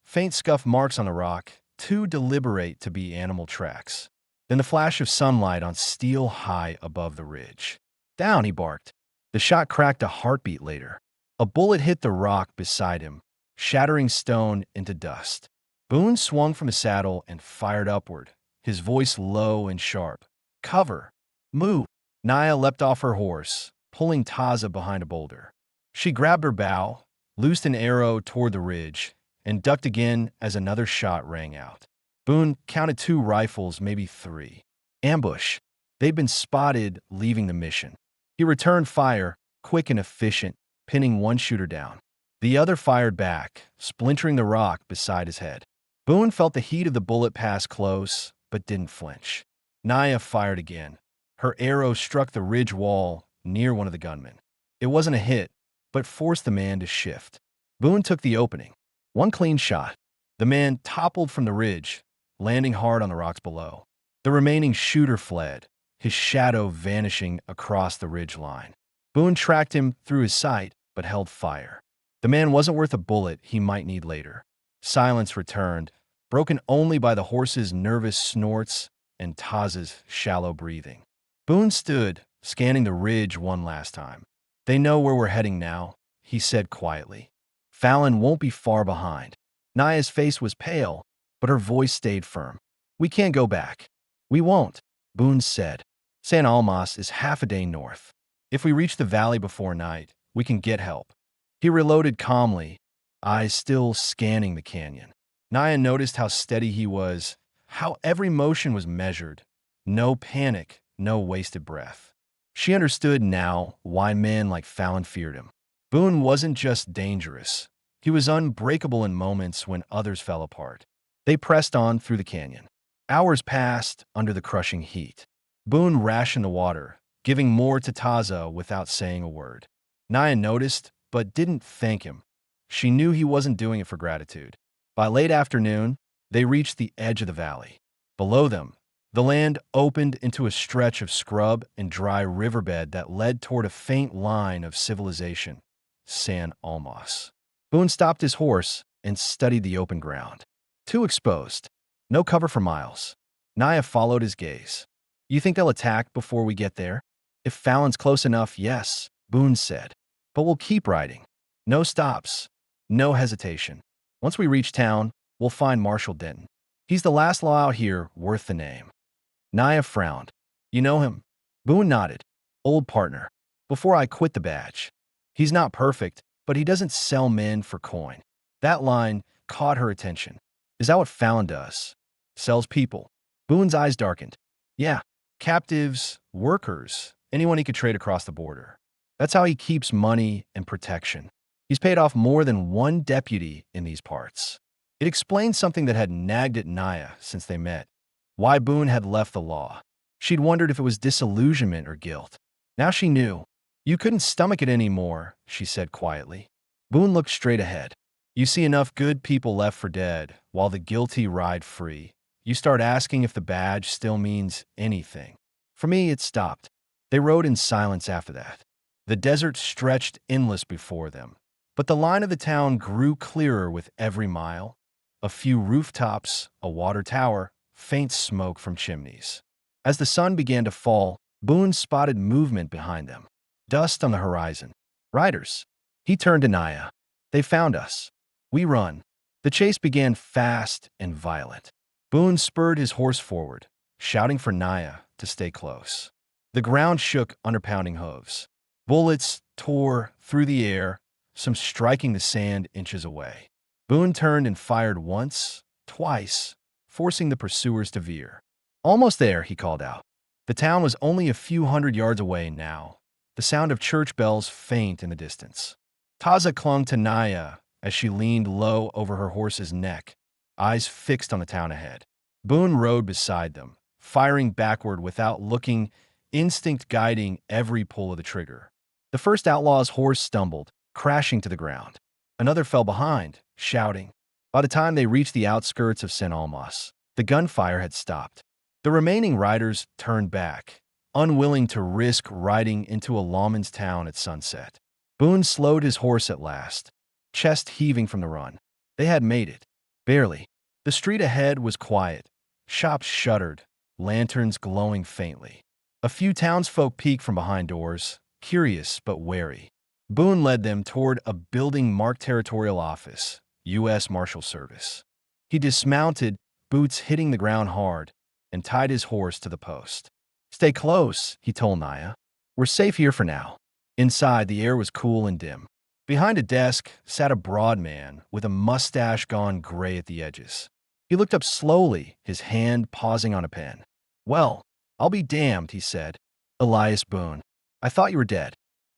Faint scuff marks on the rock, too deliberate to be animal tracks. Then the flash of sunlight on steel high above the ridge. Down, he barked. The shot cracked a heartbeat later. A bullet hit the rock beside him, shattering stone into dust. Boone swung from his saddle and fired upward, his voice low and sharp. Cover! Move! Nia leapt off her horse, pulling Taza behind a boulder. She grabbed her bow, loosed an arrow toward the ridge, and ducked again as another shot rang out. Boone counted 2 rifles, maybe 3. Ambush. They'd been spotted leaving the mission. He returned fire, quick and efficient, pinning one shooter down. The other fired back, splintering the rock beside his head. Boone felt the heat of the bullet pass close, but didn't flinch. Nia fired again. Her arrow struck the ridge wall near one of the gunmen. It wasn't a hit, but forced the man to shift. Boone took the opening. One clean shot. The man toppled from the ridge, landing hard on the rocks below. The remaining shooter fled, his shadow vanishing across the ridge line. Boone tracked him through his sight, but held fire. The man wasn't worth a bullet he might need later. Silence returned, broken only by the horse's nervous snorts and Taza's shallow breathing. Boone stood, scanning the ridge one last time. They know where we're heading now, he said quietly. Fallon won't be far behind. Nia's face was pale, but her voice stayed firm. We can't go back. We won't, Boone said. San Almas is half a day north. If we reach the valley before night, we can get help. He reloaded calmly, eyes still scanning the canyon. Nia noticed how steady he was, how every motion was measured. No panic, no wasted breath. She understood now why men like Fallon feared him. Boone wasn't just dangerous. He was unbreakable in moments when others fell apart. They pressed on through the canyon. Hours passed under the crushing heat. Boone rationed the water, giving more to Taza without saying a word. Nia noticed, but didn't thank him. She knew he wasn't doing it for gratitude. By late afternoon, they reached the edge of the valley. Below them, the land opened into a stretch of scrub and dry riverbed that led toward a faint line of civilization, San Almas. Boone stopped his horse and studied the open ground. Too exposed. No cover for miles. Nia followed his gaze. You think they'll attack before we get there? If Fallon's close enough, yes, Boone said. But we'll keep riding. No stops. No hesitation. Once we reach town, we'll find Marshal Denton. He's the last law out here worth the name. Nia frowned. You know him? Boone nodded. Old partner. Before I quit the badge. He's not perfect, but he doesn't sell men for coin. That line caught her attention. Is that what Fallon does? Sells people. Boone's eyes darkened. Yeah. Captives, workers, anyone he could trade across the border. That's how he keeps money and protection. He's paid off more than one deputy in these parts. It explained something that had nagged at Naya since they met. Why Boone had left the law. She'd wondered if it was disillusionment or guilt. Now she knew. You couldn't stomach it anymore, she said quietly. Boone looked straight ahead. You see enough good people left for dead, while the guilty ride free. You start asking if the badge still means anything. For me, it stopped. They rode in silence after that. The desert stretched endless before them, but the line of the town grew clearer with every mile. A few rooftops, a water tower, faint smoke from chimneys. As the sun began to fall, Boone spotted movement behind them. Dust on the horizon. Riders. He turned to Naya. They found us. We run. The chase began fast and violent. Boone spurred his horse forward, shouting for Naya to stay close. The ground shook under pounding hooves. Bullets tore through the air, some striking the sand inches away. Boone turned and fired once, twice, forcing the pursuers to veer. Almost there, he called out. The town was only a few hundred yards away now, the sound of church bells faint in the distance. Taza clung to Naya as she leaned low over her horse's neck, eyes fixed on the town ahead. Boone rode beside them, firing backward without looking, instinct guiding every pull of the trigger. The first outlaw's horse stumbled, crashing to the ground. Another fell behind, shouting. By the time they reached the outskirts of San Almas, the gunfire had stopped. The remaining riders turned back, unwilling to risk riding into a lawman's town at sunset. Boone slowed his horse at last, chest heaving from the run. They had made it. Barely. The street ahead was quiet. Shops shuttered, lanterns glowing faintly. A few townsfolk peeked from behind doors, curious but wary. Boone led them toward a building marked Territorial Office, U.S. Marshal Service. He dismounted, boots hitting the ground hard, and tied his horse to the post. Stay close, he told Naya. We're safe here for now. Inside, the air was cool and dim. Behind a desk sat a broad man with a mustache gone gray at the edges. He looked up slowly, his hand pausing on a pen. Well, I'll be damned, he said. Elias Boone. I thought you were dead.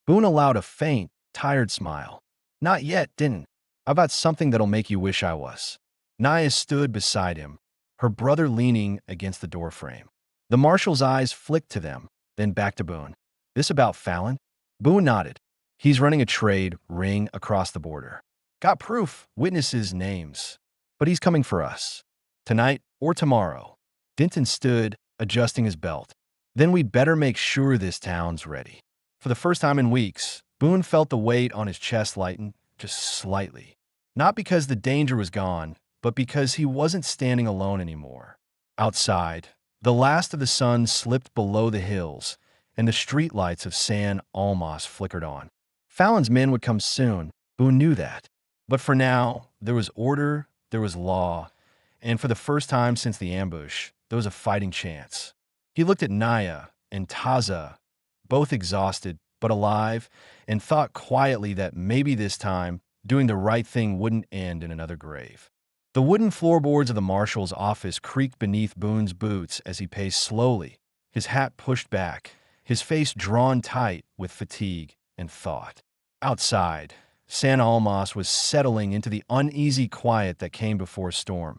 Boone allowed a faint, tired smile. Not yet, didn't. How about something that'll make you wish I was? Naya stood beside him, her brother leaning against the doorframe. The marshal's eyes flicked to them, then back to Boone. This about Fallon? Boone nodded. He's running a trade ring across the border. Got proof, witnesses, names. But he's coming for us. Tonight or tomorrow. Denton stood, adjusting his belt. Then we'd better make sure this town's ready. For the first time in weeks, Boone felt the weight on his chest lighten, just slightly. Not because the danger was gone, but because he wasn't standing alone anymore. Outside, the last of the sun slipped below the hills, and the streetlights of San Almas flickered on. Fallon's men would come soon, Boone knew that. But for now, there was order, there was law, and for the first time since the ambush, there was a fighting chance. He looked at Naya and Taza, both exhausted but alive, and thought quietly that maybe this time, doing the right thing wouldn't end in another grave. The wooden floorboards of the marshal's office creaked beneath Boone's boots as he paced slowly, his hat pushed back, his face drawn tight with fatigue and thought. Outside, San Almas was settling into the uneasy quiet that came before a storm.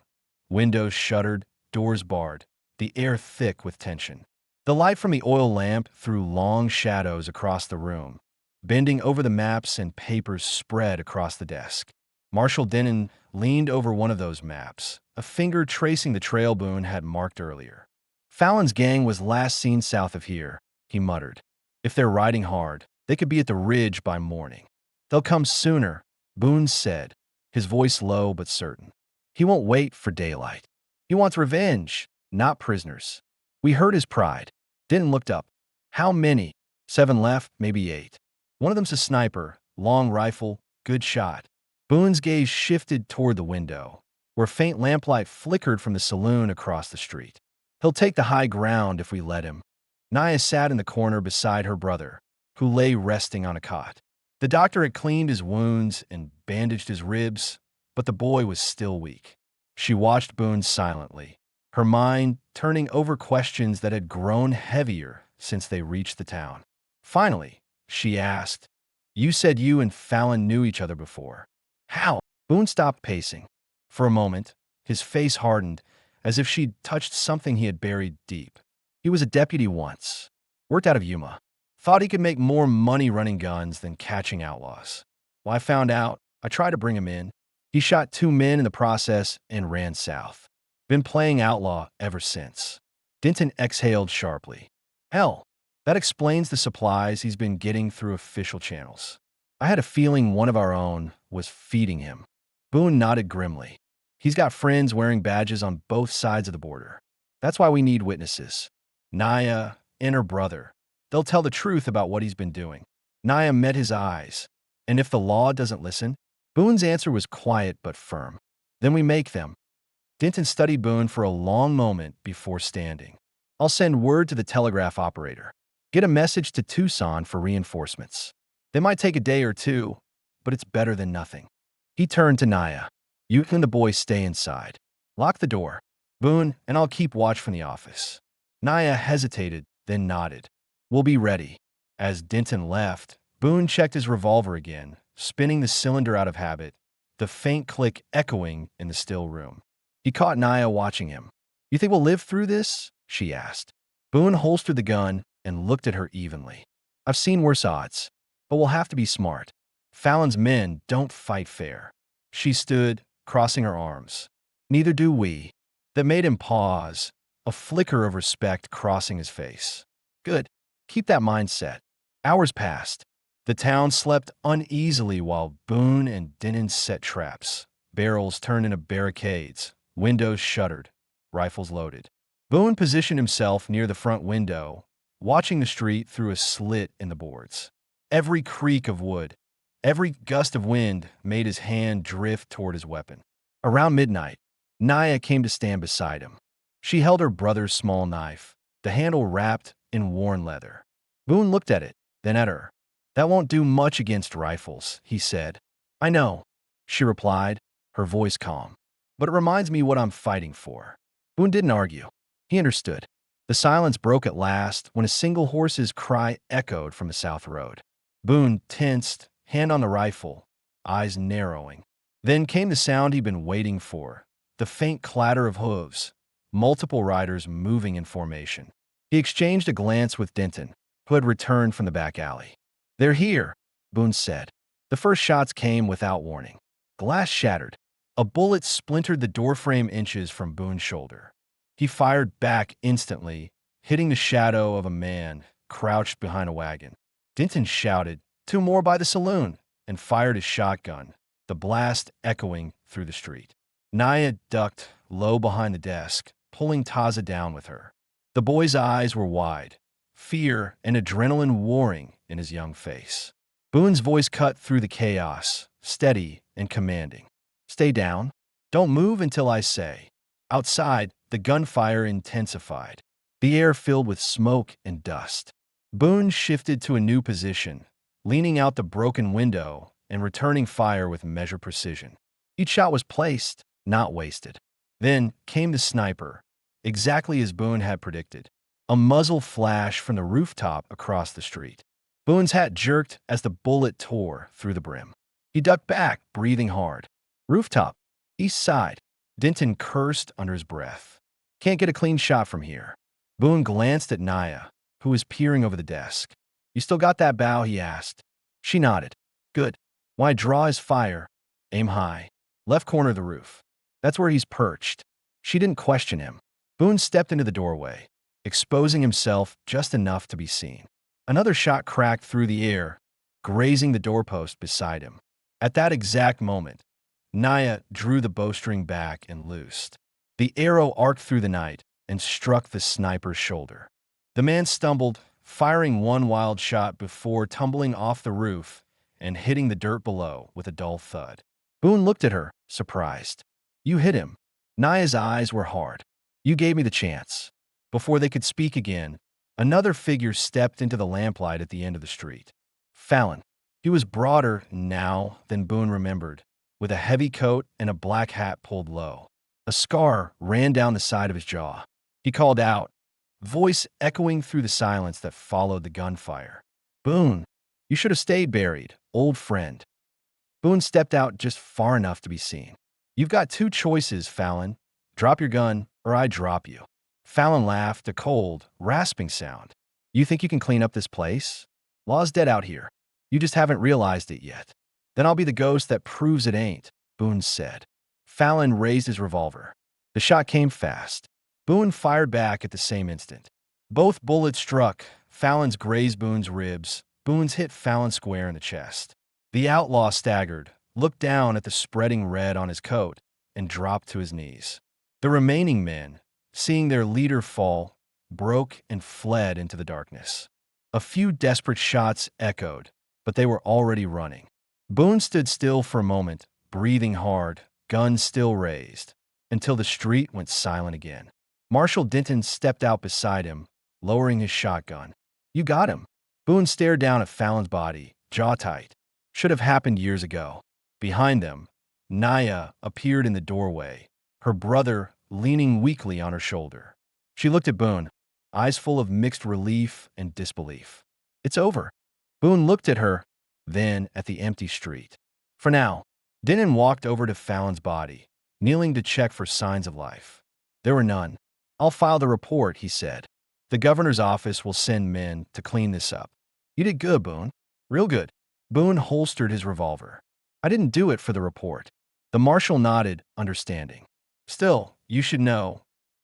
Windows shuttered, doors barred, the air thick with tension. The light from the oil lamp threw long shadows across the room, bending over the maps and papers spread across the desk. Marshal Denon leaned over one of those maps, a finger tracing the trail Boone had marked earlier. Fallon's gang was last seen south of here, he muttered. If they're riding hard, they could be at the ridge by morning. They'll come sooner, Boone said, his voice low but certain. He won't wait for daylight. He wants revenge, not prisoners. We heard his pride. Denton looked up. How many? 7 left, maybe 8. One of them's a sniper, long rifle, good shot. Boone's gaze shifted toward the window, where faint lamplight flickered from the saloon across the street. He'll take the high ground if we let him. Naya sat in the corner beside her brother, who lay resting on a cot. The doctor had cleaned his wounds and bandaged his ribs, but the boy was still weak. She watched Boone silently, her mind turning over questions that had grown heavier since they reached the town. Finally, she asked. You said you and Fallon knew each other before. How? Boone stopped pacing. For a moment, his face hardened, as if she'd touched something he had buried deep. He was a deputy once, worked out of Yuma. Thought he could make more money running guns than catching outlaws. Well, I found out. I tried to bring him in. He shot 2 men in the process and ran south. Been playing outlaw ever since. Denton exhaled sharply. Hell, that explains the supplies he's been getting through official channels. I had a feeling one of our own was feeding him. Boone nodded grimly. He's got friends wearing badges on both sides of the border. That's why we need witnesses. Naya and her brother. They'll tell the truth about what he's been doing. Naya met his eyes. And if the law doesn't listen? Boone's answer was quiet but firm. Then we make them. Denton studied Boone for a long moment before standing. I'll send word to the telegraph operator. Get a message to Tucson for reinforcements. They might take a day or two, but it's better than nothing. He turned to Naya. You and the boys stay inside. Lock the door. Boone, and I'll keep watch from the office. Naya hesitated, then nodded. We'll be ready. As Denton left, Boone checked his revolver again, spinning the cylinder out of habit, the faint click echoing in the still room. He caught Naya watching him. You think we'll live through this? She asked. Boone holstered the gun and looked at her evenly. I've seen worse odds, but we'll have to be smart. Fallon's men don't fight fair. She stood, crossing her arms. Neither do we. That made him pause, a flicker of respect crossing his face. Good. Keep that mindset. Hours passed. The town slept uneasily while Boone and Denton set traps. Barrels turned into barricades, windows shuttered, rifles loaded. Boone positioned himself near the front window, watching the street through a slit in the boards. Every creak of wood, every gust of wind made his hand drift toward his weapon. Around midnight, Naya came to stand beside him. She held her brother's small knife, the handle wrapped in worn leather. Boone looked at it, then at her. That won't do much against rifles, he said. I know, she replied, her voice calm. But it reminds me what I'm fighting for. Boone didn't argue. He understood. The silence broke at last when a single horse's cry echoed from the south road. Boone tensed, hand on the rifle, eyes narrowing. Then came the sound he'd been waiting for, the faint clatter of hooves, multiple riders moving in formation. He exchanged a glance with Denton, who had returned from the back alley. They're here, Boone said. The first shots came without warning. Glass shattered. A bullet splintered the doorframe inches from Boone's shoulder. He fired back instantly, hitting the shadow of a man crouched behind a wagon. Denton shouted, 2 more by the saloon, and fired his shotgun, the blast echoing through the street. Naya ducked low behind the desk, pulling Taza down with her. The boy's eyes were wide, fear and adrenaline warring in his young face. Boone's voice cut through the chaos, steady and commanding. Stay down. Don't move until I say. Outside, the gunfire intensified, the air filled with smoke and dust. Boone shifted to a new position, leaning out the broken window and returning fire with measured precision. Each shot was placed, not wasted. Then came the sniper, exactly as Boone had predicted. A muzzle flash from the rooftop across the street. Boone's hat jerked as the bullet tore through the brim. He ducked back, breathing hard. Rooftop, east side. Denton cursed under his breath. Can't get a clean shot from here. Boone glanced at Naya, who was peering over the desk. You still got that bow? He asked. She nodded. Good. Why draw his fire? Aim high. Left corner of the roof. That's where he's perched. She didn't question him. Boone stepped into the doorway, exposing himself just enough to be seen. Another shot cracked through the air, grazing the doorpost beside him. At that exact moment, Naya drew the bowstring back and loosed. The arrow arced through the night and struck the sniper's shoulder. The man stumbled, firing one wild shot before tumbling off the roof and hitting the dirt below with a dull thud. Boone looked at her, surprised. You hit him. Naya's eyes were hard. You gave me the chance. Before they could speak again, another figure stepped into the lamplight at the end of the street. Fallon. He was broader now than Boone remembered, with a heavy coat and a black hat pulled low. A scar ran down the side of his jaw. He called out, voice echoing through the silence that followed the gunfire. Boone, You should have stayed buried, old friend. Boone stepped out just far enough to be seen. You've got two choices, Fallon. Drop your gun, or I drop you. Fallon laughed, a cold, rasping sound. You think you can clean up this place? Law's dead out here. You just haven't realized it yet. Then I'll be the ghost that proves it ain't, Boone said. Fallon raised his revolver. The shot came fast. Boone fired back at the same instant. Both bullets struck. Fallon's grazed Boone's ribs. Boone's hit Fallon square in the chest. The outlaw staggered, looked down at the spreading red on his coat, and dropped to his knees. The remaining men, seeing their leader fall, broke and fled into the darkness. A few desperate shots echoed, but they were already running. Boone stood still for a moment, breathing hard, gun still raised, until the street went silent again. Marshal Denton stepped out beside him, lowering his shotgun. You got him. Boone stared down at Fallon's body, jaw tight. Should have happened years ago. Behind them, Naya appeared in the doorway, her brother leaning weakly on her shoulder. She looked at Boone, eyes full of mixed relief and disbelief. It's over. Boone looked at her, then at the empty street. For now, Denton walked over to Fallon's body, kneeling to check for signs of life. There were none. I'll file the report, he said. The governor's office will send men to clean this up. You did good, Boone. Real good. Boone holstered his revolver. I didn't do it for the report. The marshal nodded, understanding. Still, you should know.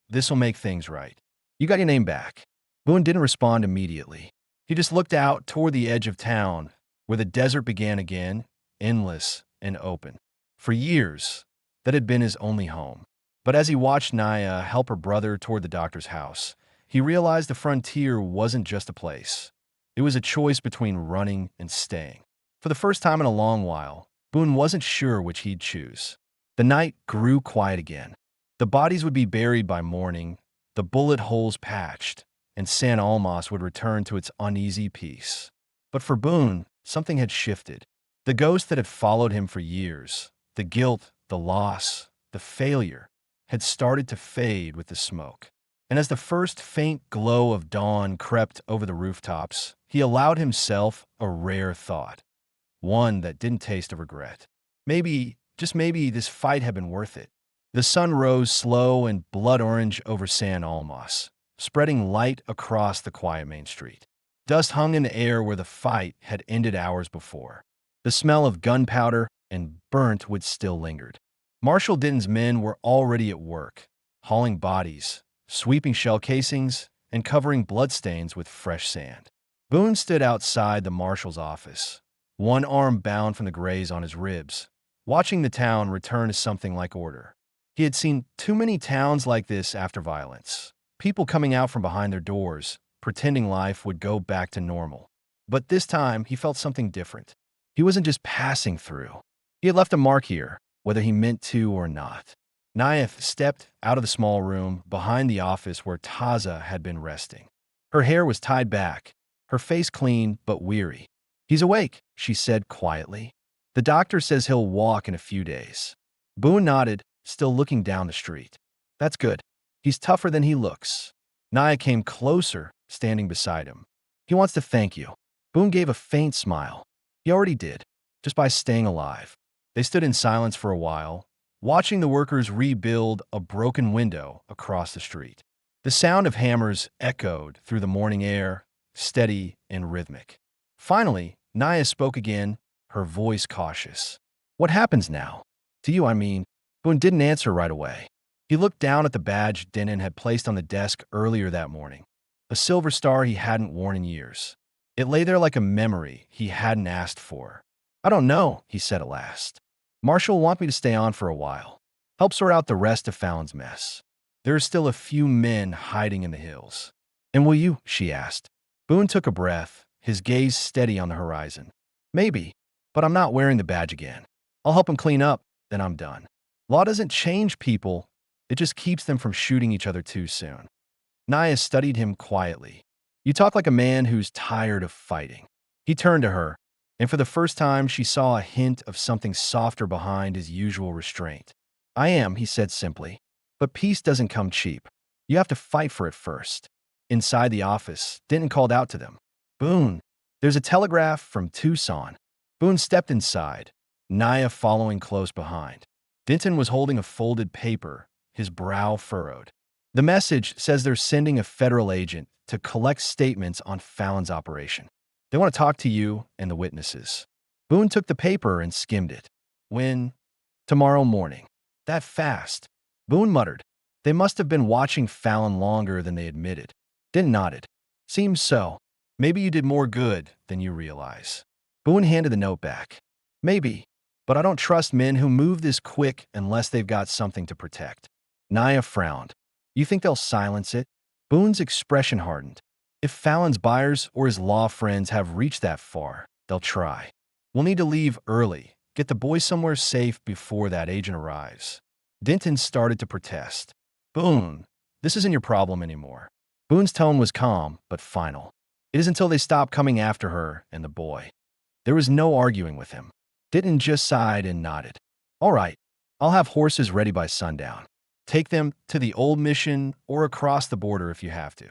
This'll make things right. You got your name back. Boone didn't respond immediately. He just looked out toward the edge of town, where the desert began again, endless and open. For years, that had been his only home. But as he watched Naya help her brother toward the doctor's house, he realized the frontier wasn't just a place. It was a choice between running and staying. For the first time in a long while, Boone wasn't sure which he'd choose. The night grew quiet again. The bodies would be buried by morning, the bullet holes patched, and San Almas would return to its uneasy peace. But for Boone, something had shifted. The ghost that had followed him for years, the guilt, the loss, the failure, had started to fade with the smoke. And as the first faint glow of dawn crept over the rooftops, he allowed himself a rare thought. One that didn't taste of regret. Maybe, just maybe, this fight had been worth it. The sun rose slow and blood orange over San Almas, spreading light across the quiet main street. Dust hung in the air where the fight had ended hours before. The smell of gunpowder and burnt wood still lingered. Marshal Denton's men were already at work, hauling bodies, sweeping shell casings, and covering bloodstains with fresh sand. Boone stood outside the marshal's office, one arm bound from the graze on his ribs, watching the town return to something like order. He had seen too many towns like this after violence. People coming out from behind their doors, pretending life would go back to normal. But this time, he felt something different. He wasn't just passing through. He had left a mark here, whether he meant to or not. Naif stepped out of the small room behind the office where Taza had been resting. Her hair was tied back, her face clean but weary. He's awake, she said quietly. The doctor says he'll walk in a few days. Boone nodded, still looking down the street. That's good. He's tougher than he looks. Naya came closer, standing beside him. He wants to thank you. Boone gave a faint smile. He already did, just by staying alive. They stood in silence for a while, watching the workers rebuild a broken window across the street. The sound of hammers echoed through the morning air, steady and rhythmic. Finally, Naya spoke again, her voice cautious. What happens now? To you, I mean. Boone didn't answer right away. He looked down at the badge Denton had placed on the desk earlier that morning, a silver star he hadn't worn in years. It lay there like a memory he hadn't asked for. I don't know, he said at last. Marshall want me to stay on for a while. Help sort out the rest of Fallon's mess. There are still a few men hiding in the hills. And will you? She asked. Boone took a breath, his gaze steady on the horizon. Maybe, but I'm not wearing the badge again. I'll help him clean up, then I'm done. Law doesn't change people, it just keeps them from shooting each other too soon. Naya studied him quietly. You talk like a man who's tired of fighting. He turned to her, and for the first time she saw a hint of something softer behind his usual restraint. I am, he said simply. But peace doesn't come cheap. You have to fight for it first. Inside the office, Denton called out to them. Boone, There's a telegraph from Tucson. Boone stepped inside, Naya following close behind. Denton was holding a folded paper, his brow furrowed. The message says they're sending a federal agent to collect statements on Fallon's operation. They want to talk to you and the witnesses. Boone took the paper and skimmed it. When? Tomorrow morning. That fast. Boone muttered. They must have been watching Fallon longer than they admitted. Denton nodded. Seems so. Maybe you did more good than you realize. Boone handed the note back. Maybe, but I don't trust men who move this quick unless they've got something to protect. Naya frowned. You think they'll silence it? Boone's expression hardened. If Fallon's buyers or his law friends have reached that far, they'll try. We'll need to leave early, get the boy somewhere safe before that agent arrives. Denton started to protest. Boone, this isn't your problem anymore. Boone's tone was calm, but final. It is until they stop coming after her and the boy. There was no arguing with him. Denton just sighed and nodded. All right, I'll have horses ready by sundown. Take them to the old mission or across the border if you have to.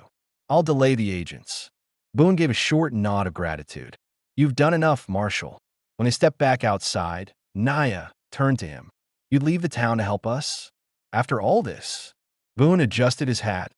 I'll delay the agents. Boone gave a short nod of gratitude. You've done enough, Marshal. When they stepped back outside, Naya turned to him. You'd leave the town to help us? After all this? Boone adjusted his hat,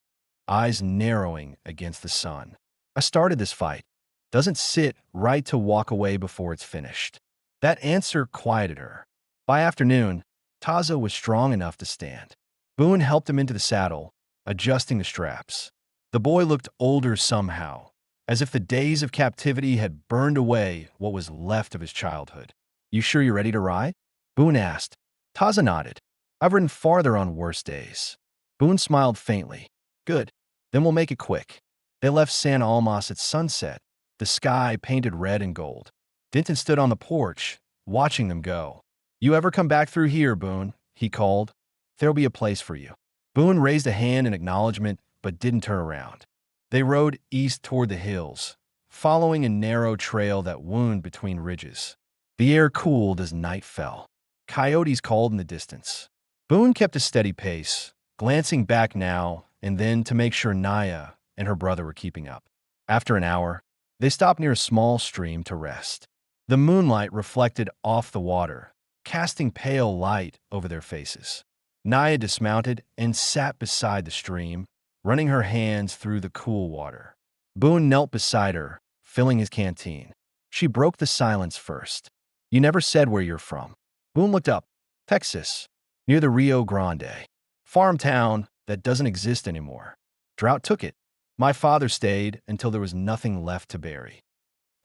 eyes narrowing against the sun. I started this fight. Doesn't sit right to walk away before it's finished. That answer quieted her. By afternoon, Taza was strong enough to stand. Boone helped him into the saddle, adjusting the straps. The boy looked older somehow, as if the days of captivity had burned away what was left of his childhood. You sure you're ready to ride? Boone asked. Taza nodded. I've ridden farther on worse days. Boone smiled faintly. Good. Then we'll make it quick. They left San Almas at sunset, the sky painted red and gold. Denton stood on the porch, watching them go. You ever come back through here, Boone? He called. There'll be a place for you. Boone raised a hand in acknowledgement, but didn't turn around. They rode east toward the hills, following a narrow trail that wound between ridges. The air cooled as night fell. Coyotes called in the distance. Boone kept a steady pace, glancing back now and then to make sure Naya and her brother were keeping up. After an hour, they stopped near a small stream to rest. The moonlight reflected off the water, casting pale light over their faces. Naya dismounted and sat beside the stream, running her hands through the cool water. Boone knelt beside her, filling his canteen. She broke the silence first. You never said where you're from. Boone looked up. Texas, near the Rio Grande. Farm town that doesn't exist anymore. Drought took it. My father stayed until there was nothing left to bury.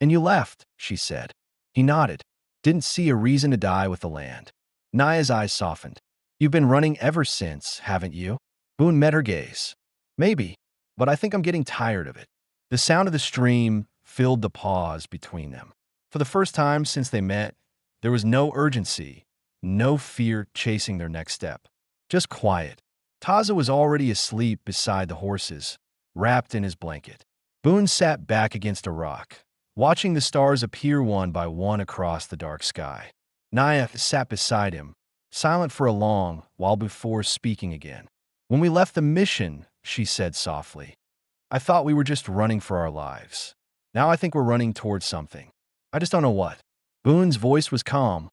And you left, she said. He nodded. Didn't see a reason to die with the land. Naya's eyes softened. You've been running ever since, haven't you? Boone met her gaze. Maybe, but I think I'm getting tired of it. The sound of the stream filled the pause between them. For the first time since they met, there was no urgency, no fear chasing their next step. Just quiet. Taza was already asleep beside the horses, wrapped in his blanket. Boone sat back against a rock, watching the stars appear one by one across the dark sky. Naya sat beside him, silent for a long while before speaking again. When we left the mission, she said softly, I thought we were just running for our lives. Now I think we're running towards something. I just don't know what. Boone's voice was calm,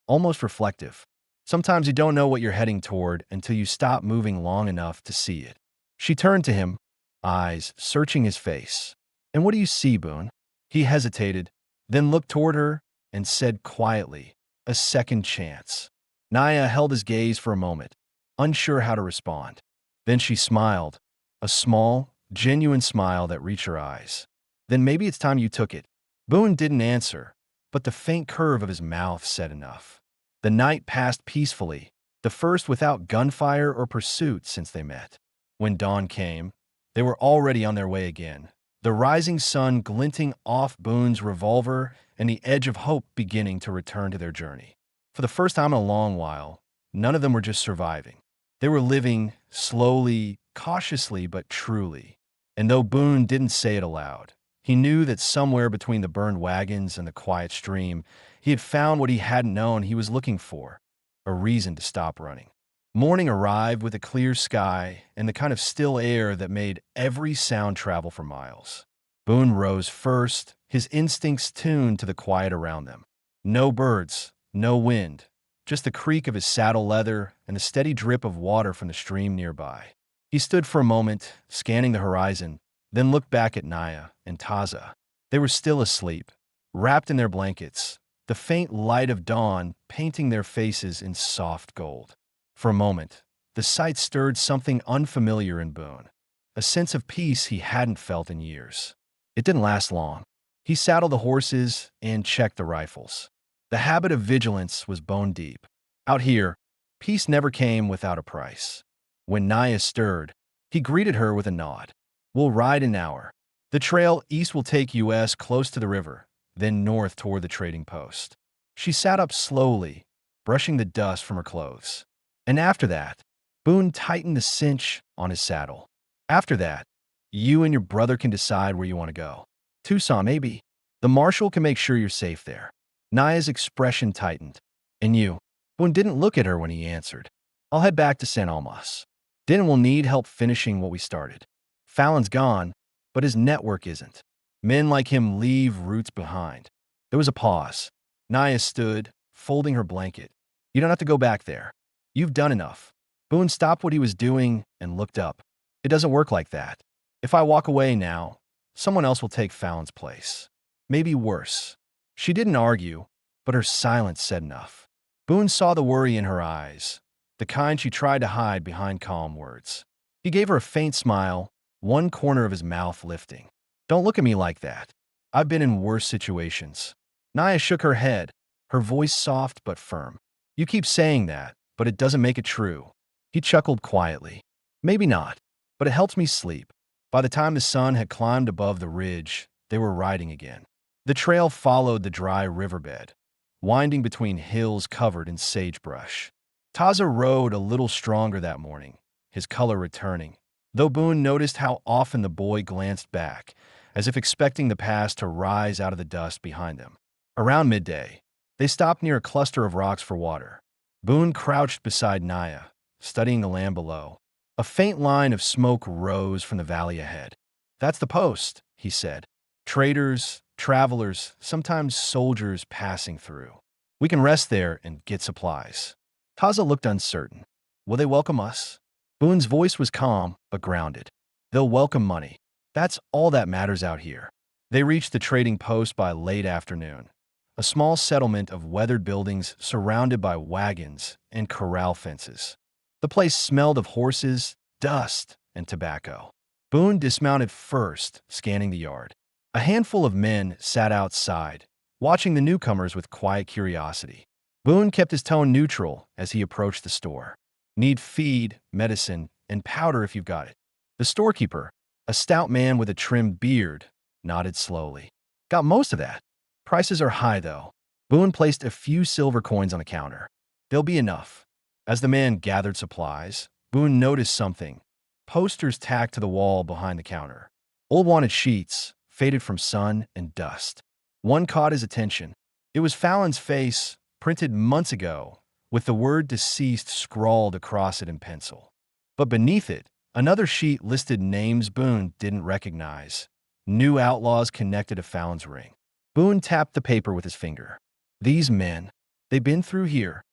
almost reflective. Sometimes you don't know what you're heading toward until you stop moving long enough to see it. She turned to him, eyes searching his face. And what do you see, Boone? He hesitated, then looked toward her and said quietly, a second chance. Naya held his gaze for a moment, unsure how to respond. Then she smiled, a small, genuine smile that reached her eyes. Then maybe it's time you took it. Boone didn't answer, but the faint curve of his mouth said enough. The night passed peacefully, the first without gunfire or pursuit since they met. When dawn came, they were already on their way again, the rising sun glinting off Boone's revolver and the edge of hope beginning to return to their journey. For the first time in a long while, none of them were just surviving. They were living slowly, cautiously, but truly. And though Boone didn't say it aloud, he knew that somewhere between the burned wagons and the quiet stream, he had found what he hadn't known he was looking for, a reason to stop running. Morning arrived with a clear sky and the kind of still air that made every sound travel for miles. Boone rose first, his instincts tuned to the quiet around them. No birds, no wind, just the creak of his saddle leather and the steady drip of water from the stream nearby. He stood for a moment, scanning the horizon, then looked back at Naya and Taza. They were still asleep, wrapped in their blankets, the faint light of dawn painting their faces in soft gold. For a moment, the sight stirred something unfamiliar in Boone, a sense of peace he hadn't felt in years. It didn't last long. He saddled the horses and checked the rifles. The habit of vigilance was bone deep. Out here, peace never came without a price. When Naya stirred, he greeted her with a nod. "We'll ride an hour. The trail east will take us close to the river, then north toward the trading post." She sat up slowly, brushing the dust from her clothes. "And after that," Boone tightened the cinch on his saddle. "After that, you and your brother can decide where you want to go. Tucson, maybe. The marshal can make sure you're safe there." Naya's expression tightened. "And you?" Boone didn't look at her when he answered. "I'll head back to San Almas. Then we'll need help finishing what we started. Fallon's gone, but his network isn't. Men like him leave roots behind." There was a pause. Naya stood, folding her blanket. "You don't have to go back there. You've done enough." Boone stopped what he was doing and looked up. "It doesn't work like that. If I walk away now, someone else will take Fallon's place. Maybe worse." She didn't argue, but her silence said enough. Boone saw the worry in her eyes, the kind she tried to hide behind calm words. He gave her a faint smile, one corner of his mouth lifting. "Don't look at me like that. I've been in worse situations." Naya shook her head, her voice soft but firm. "You keep saying that, but it doesn't make it true." He chuckled quietly. "Maybe not, but it helps me sleep." By the time the sun had climbed above the ridge, they were riding again. The trail followed the dry riverbed, winding between hills covered in sagebrush. Taza rode a little stronger that morning, his color returning, though Boone noticed how often the boy glanced back, as if expecting the past to rise out of the dust behind them. Around midday, they stopped near a cluster of rocks for water. Boone crouched beside Naya, studying the land below. A faint line of smoke rose from the valley ahead. "That's the post," he said. "Traders, travelers, sometimes soldiers passing through. We can rest there and get supplies." Taza looked uncertain. "Will they welcome us?" Boone's voice was calm but grounded. "They'll welcome money. That's all that matters out here." They reached the trading post by late afternoon, a small settlement of weathered buildings surrounded by wagons and corral fences. The place smelled of horses, dust, and tobacco. Boone dismounted first, scanning the yard. A handful of men sat outside, watching the newcomers with quiet curiosity. Boone kept his tone neutral as he approached the store. "Need feed, medicine, and powder if you've got it." The storekeeper, a stout man with a trimmed beard, nodded slowly. "Got most of that. Prices are high, though." Boone placed a few silver coins on the counter. "They'll be enough." As the man gathered supplies, Boone noticed something. Posters tacked to the wall behind the counter. Old wanted sheets, faded from sun and dust. One caught his attention. It was Fallon's face, printed months ago, with the word deceased scrawled across it in pencil. But beneath it, another sheet listed names Boone didn't recognize. New outlaws connected to Fallon's ring. Boone tapped the paper with his finger. "These men, they've been through here."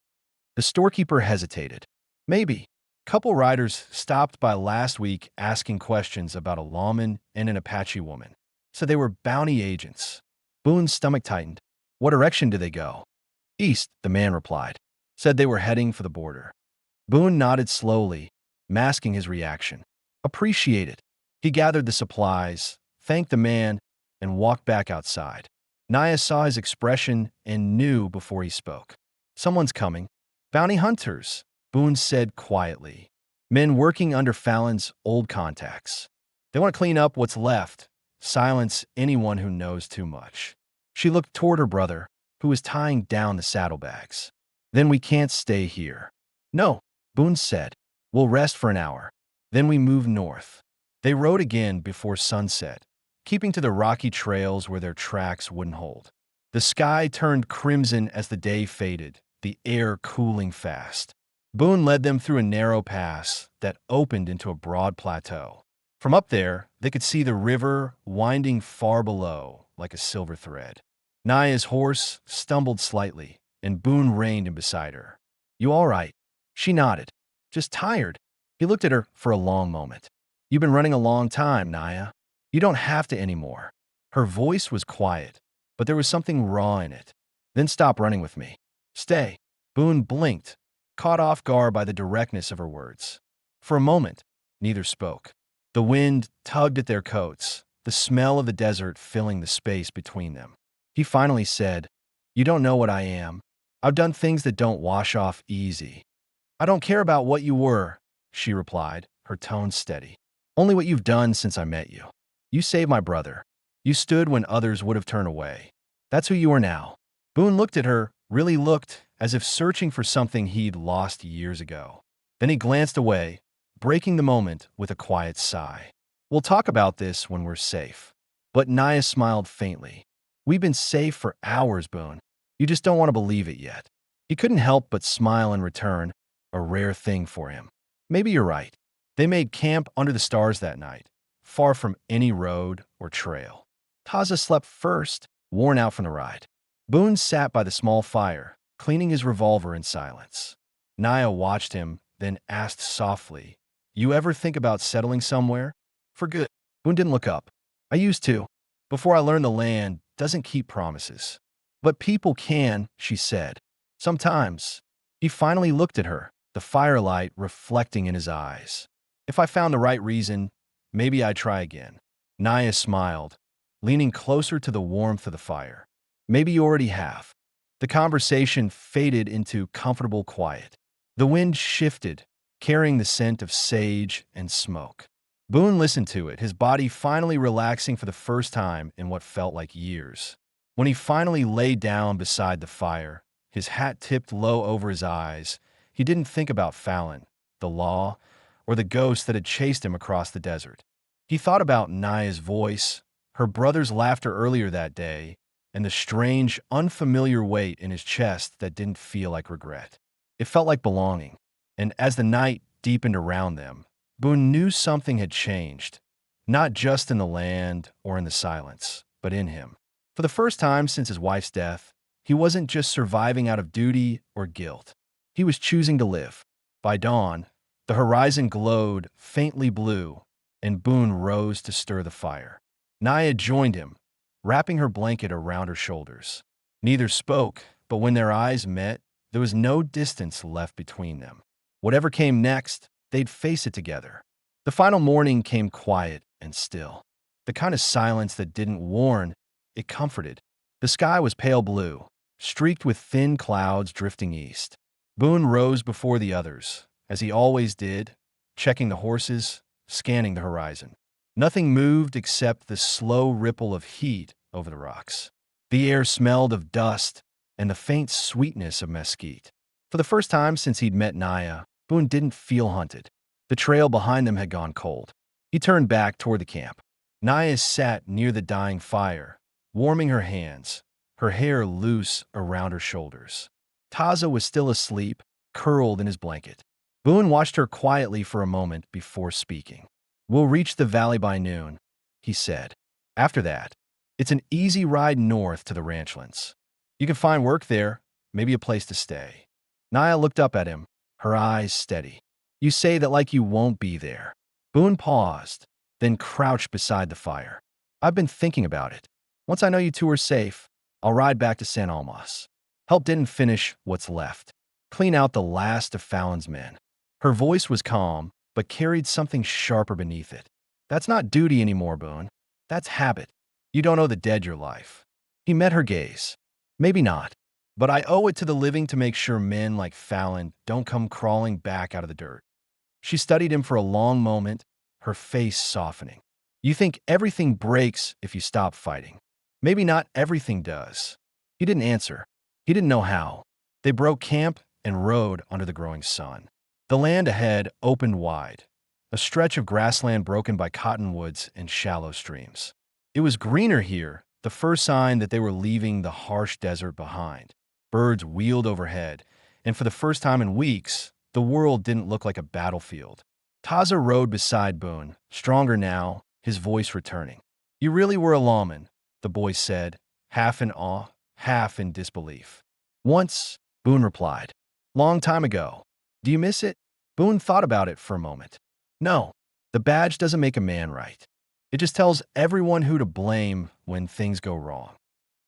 The storekeeper hesitated. "Maybe." Couple riders stopped by last week asking questions about a lawman and an Apache woman. So they were bounty agents. Boone's stomach tightened. "What direction do they go?" "East," the man replied. "Said they were heading for the border." Boone nodded slowly, masking his reaction. "Appreciate it." He gathered the supplies, thanked the man, and walked back outside. Naya saw his expression and knew before he spoke. "Someone's coming." "Bounty hunters," Boone said quietly. "Men working under Fallon's old contacts. They want to clean up what's left, silence anyone who knows too much." She looked toward her brother, who was tying down the saddlebags. "Then we can't stay here." "No," Boone said. "We'll rest for an hour. Then we move north." They rode again before sunset, keeping to the rocky trails where their tracks wouldn't hold. The sky turned crimson as the day faded, the air cooling fast. Boone led them through a narrow pass that opened into a broad plateau. From up there, they could see the river winding far below like a silver thread. Naya's horse stumbled slightly, and Boone reined in beside her. "You all right?" She nodded. "Just tired." He looked at her for a long moment. "You've been running a long time, Naya. You don't have to anymore." Her voice was quiet, but there was something raw in it. "Then stop running with me. Stay." Boone blinked, caught off guard by the directness of her words. For a moment, neither spoke. The wind tugged at their coats, the smell of the desert filling the space between them. He finally said, "You don't know what I am. I've done things that don't wash off easy." "I don't care about what you were," she replied, her tone steady. "Only what you've done since I met you. You saved my brother. You stood when others would have turned away. That's who you are now." Boone looked at her, really looked, as if searching for something he'd lost years ago. Then he glanced away, breaking the moment with a quiet sigh. "We'll talk about this when we're safe." But Naya smiled faintly. "We've been safe for hours, Boone. You just don't want to believe it yet." He couldn't help but smile in return, a rare thing for him. "Maybe you're right." They made camp under the stars that night, far from any road or trail. Taza slept first, worn out from the ride. Boone sat by the small fire, cleaning his revolver in silence. Naya watched him, then asked softly, "You ever think about settling somewhere? For good?" Boone didn't look up. "I used to. Before I learned the land doesn't keep promises." "But people can," she said. "Sometimes." He finally looked at her, the firelight reflecting in his eyes. "If I found the right reason, maybe I'd try again." Naya smiled, leaning closer to the warmth of the fire. "Maybe you already have." The conversation faded into comfortable quiet. The wind shifted, carrying the scent of sage and smoke. Boone listened to it, his body finally relaxing for the first time in what felt like years. When he finally lay down beside the fire, his hat tipped low over his eyes, he didn't think about Fallon, the law, or the ghost that had chased him across the desert. He thought about Naya's voice, her brother's laughter earlier that day, and the strange, unfamiliar weight in his chest that didn't feel like regret. It felt like belonging. And as the night deepened around them, Boone knew something had changed, not just in the land or in the silence, but in him. For the first time since his wife's death, he wasn't just surviving out of duty or guilt. He was choosing to live. By dawn, the horizon glowed faintly blue, and Boone rose to stir the fire. Naya joined him, wrapping her blanket around her shoulders. Neither spoke, but when their eyes met, there was no distance left between them. Whatever came next, they'd face it together. The final morning came quiet and still. The kind of silence that didn't warn, it comforted. The sky was pale blue, streaked with thin clouds drifting east. Boone rose before the others, as he always did, checking the horses, scanning the horizon. Nothing moved except the slow ripple of heat over the rocks. The air smelled of dust and the faint sweetness of mesquite. For the first time since he'd met Naya, Boone didn't feel hunted. The trail behind them had gone cold. He turned back toward the camp. Naya sat near the dying fire, warming her hands, her hair loose around her shoulders. Taza was still asleep, curled in his blanket. Boone watched her quietly for a moment before speaking. "We'll reach the valley by noon," he said. "After that, it's an easy ride north to the ranchlands. You can find work there, maybe a place to stay." Naya looked up at him, her eyes steady. "You say that like you won't be there." Boone paused, then crouched beside the fire. "I've been thinking about it. Once I know you two are safe, I'll ride back to San Almas. Help didn't finish what's left. Clean out the last of Fallon's men." Her voice was calm, but carried something sharper beneath it. "That's not duty anymore, Boone. That's habit. You don't owe the dead your life." He met her gaze. "Maybe not, but I owe it to the living to make sure men like Fallon don't come crawling back out of the dirt." She studied him for a long moment, her face softening. "You think everything breaks if you stop fighting. Maybe not everything does." He didn't answer. He didn't know how. They broke camp and rode under the growing sun. The land ahead opened wide, a stretch of grassland broken by cottonwoods and shallow streams. It was greener here, the first sign that they were leaving the harsh desert behind. Birds wheeled overhead, and for the first time in weeks, the world didn't look like a battlefield. Taza rode beside Boone, stronger now, his voice returning. You really were a lawman, the boy said, half in awe, half in disbelief. Once, Boone replied. Long time ago. Do you miss it? Boone thought about it for a moment. No, the badge doesn't make a man right. It just tells everyone who to blame when things go wrong.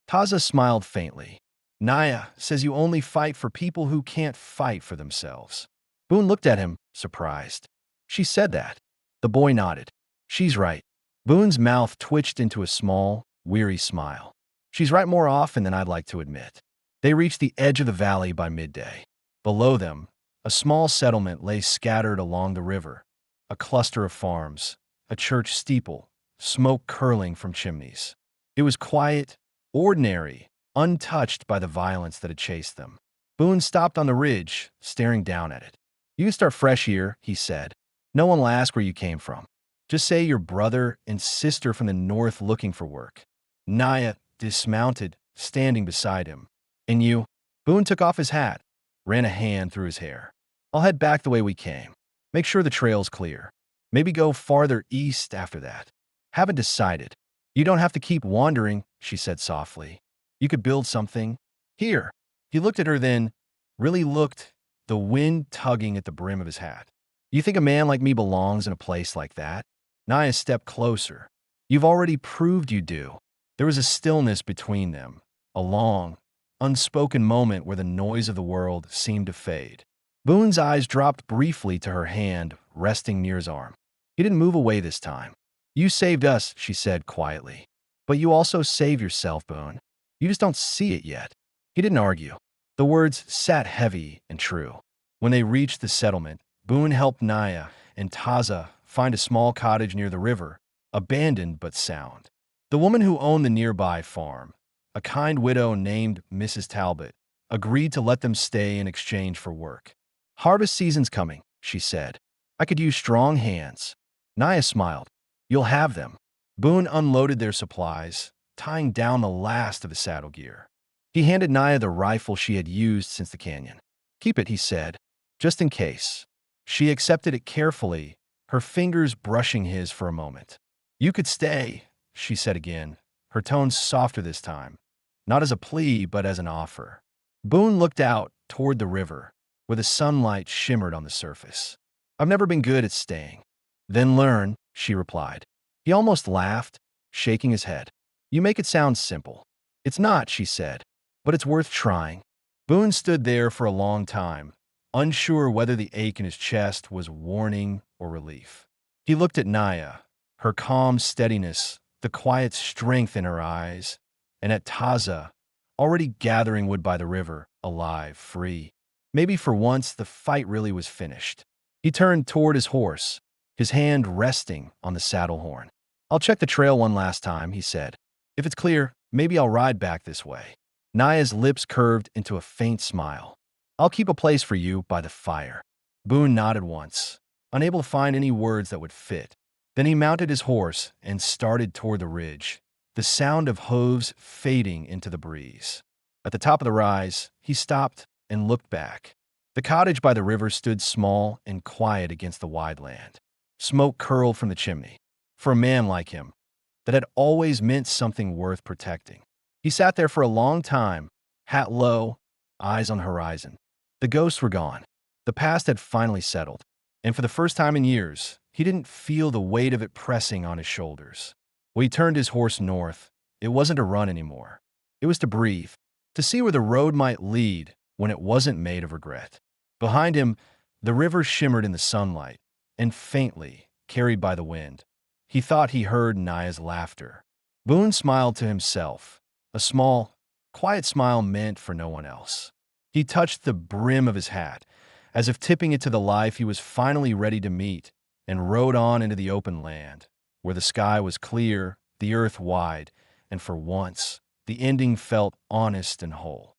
Taza smiled faintly. Naya says you only fight for people who can't fight for themselves. Boone looked at him, surprised. She said that. The boy nodded. She's right. Boone's mouth twitched into a small, weary smile. She's right more often than I'd like to admit. They reached the edge of the valley by midday. Below them, a small settlement lay scattered along the river, a cluster of farms, a church steeple, smoke curling from chimneys. It was quiet, ordinary, untouched by the violence that had chased them. Boone stopped on the ridge, staring down at it. You can start fresh here, he said. No one will ask where you came from. Just say your brother and sister from the north looking for work. Naya dismounted, standing beside him. And you? Boone took off his hat, ran a hand through his hair. I'll head back the way we came. Make sure the trail's clear. Maybe go farther east after that. Haven't decided. You don't have to keep wandering, she said softly. You could build something. Here. He looked at her then, really looked, the wind tugging at the brim of his hat. You think a man like me belongs in a place like that? Naya stepped closer. You've already proved you do. There was a stillness between them, a long, unspoken moment where the noise of the world seemed to fade. Boone's eyes dropped briefly to her hand, resting near his arm. He didn't move away this time. You saved us, she said quietly. But you also saved yourself, Boone. You just don't see it yet. He didn't argue. The words sat heavy and true. When they reached the settlement, Boone helped Naya and Taza find a small cottage near the river, abandoned but sound. The woman who owned the nearby farm, a kind widow named Mrs. Talbot, agreed to let them stay in exchange for work. Harvest season's coming, she said. I could use strong hands. Naya smiled. You'll have them. Boone unloaded their supplies, tying down the last of the saddle gear. He handed Naya the rifle she had used since the canyon. Keep it, he said, just in case. She accepted it carefully, her fingers brushing his for a moment. You could stay, she said again, her tone softer this time, not as a plea but as an offer. Boone looked out toward the river, where the sunlight shimmered on the surface. I've never been good at staying. Then learn, she replied. He almost laughed, shaking his head. You make it sound simple. It's not, she said, but it's worth trying. Boone stood there for a long time, unsure whether the ache in his chest was warning or relief. He looked at Naya, her calm steadiness, the quiet strength in her eyes, and at Taza, already gathering wood by the river, alive, free. Maybe for once the fight really was finished. He turned toward his horse, his hand resting on the saddle horn. I'll check the trail one last time, he said. If it's clear, maybe I'll ride back this way. Naya's lips curved into a faint smile. I'll keep a place for you by the fire. Boone nodded once, unable to find any words that would fit. Then he mounted his horse and started toward the ridge, the sound of hooves fading into the breeze. At the top of the rise, he stopped and looked back. The cottage by the river stood small and quiet against the wide land. Smoke curled from the chimney. For a man like him, that had always meant something worth protecting. He sat there for a long time, hat low, eyes on the horizon. The ghosts were gone. The past had finally settled, and for the first time in years, he didn't feel the weight of it pressing on his shoulders. When he turned his horse north, it wasn't to run anymore. It was to breathe, to see where the road might lead when it wasn't made of regret. Behind him, the river shimmered in the sunlight, and faintly, carried by the wind, he thought he heard Naya's laughter. Boone smiled to himself, a small, quiet smile meant for no one else. He touched the brim of his hat, as if tipping it to the life he was finally ready to meet, and rode on into the open land, where the sky was clear, the earth wide, and for once, the ending felt honest and whole.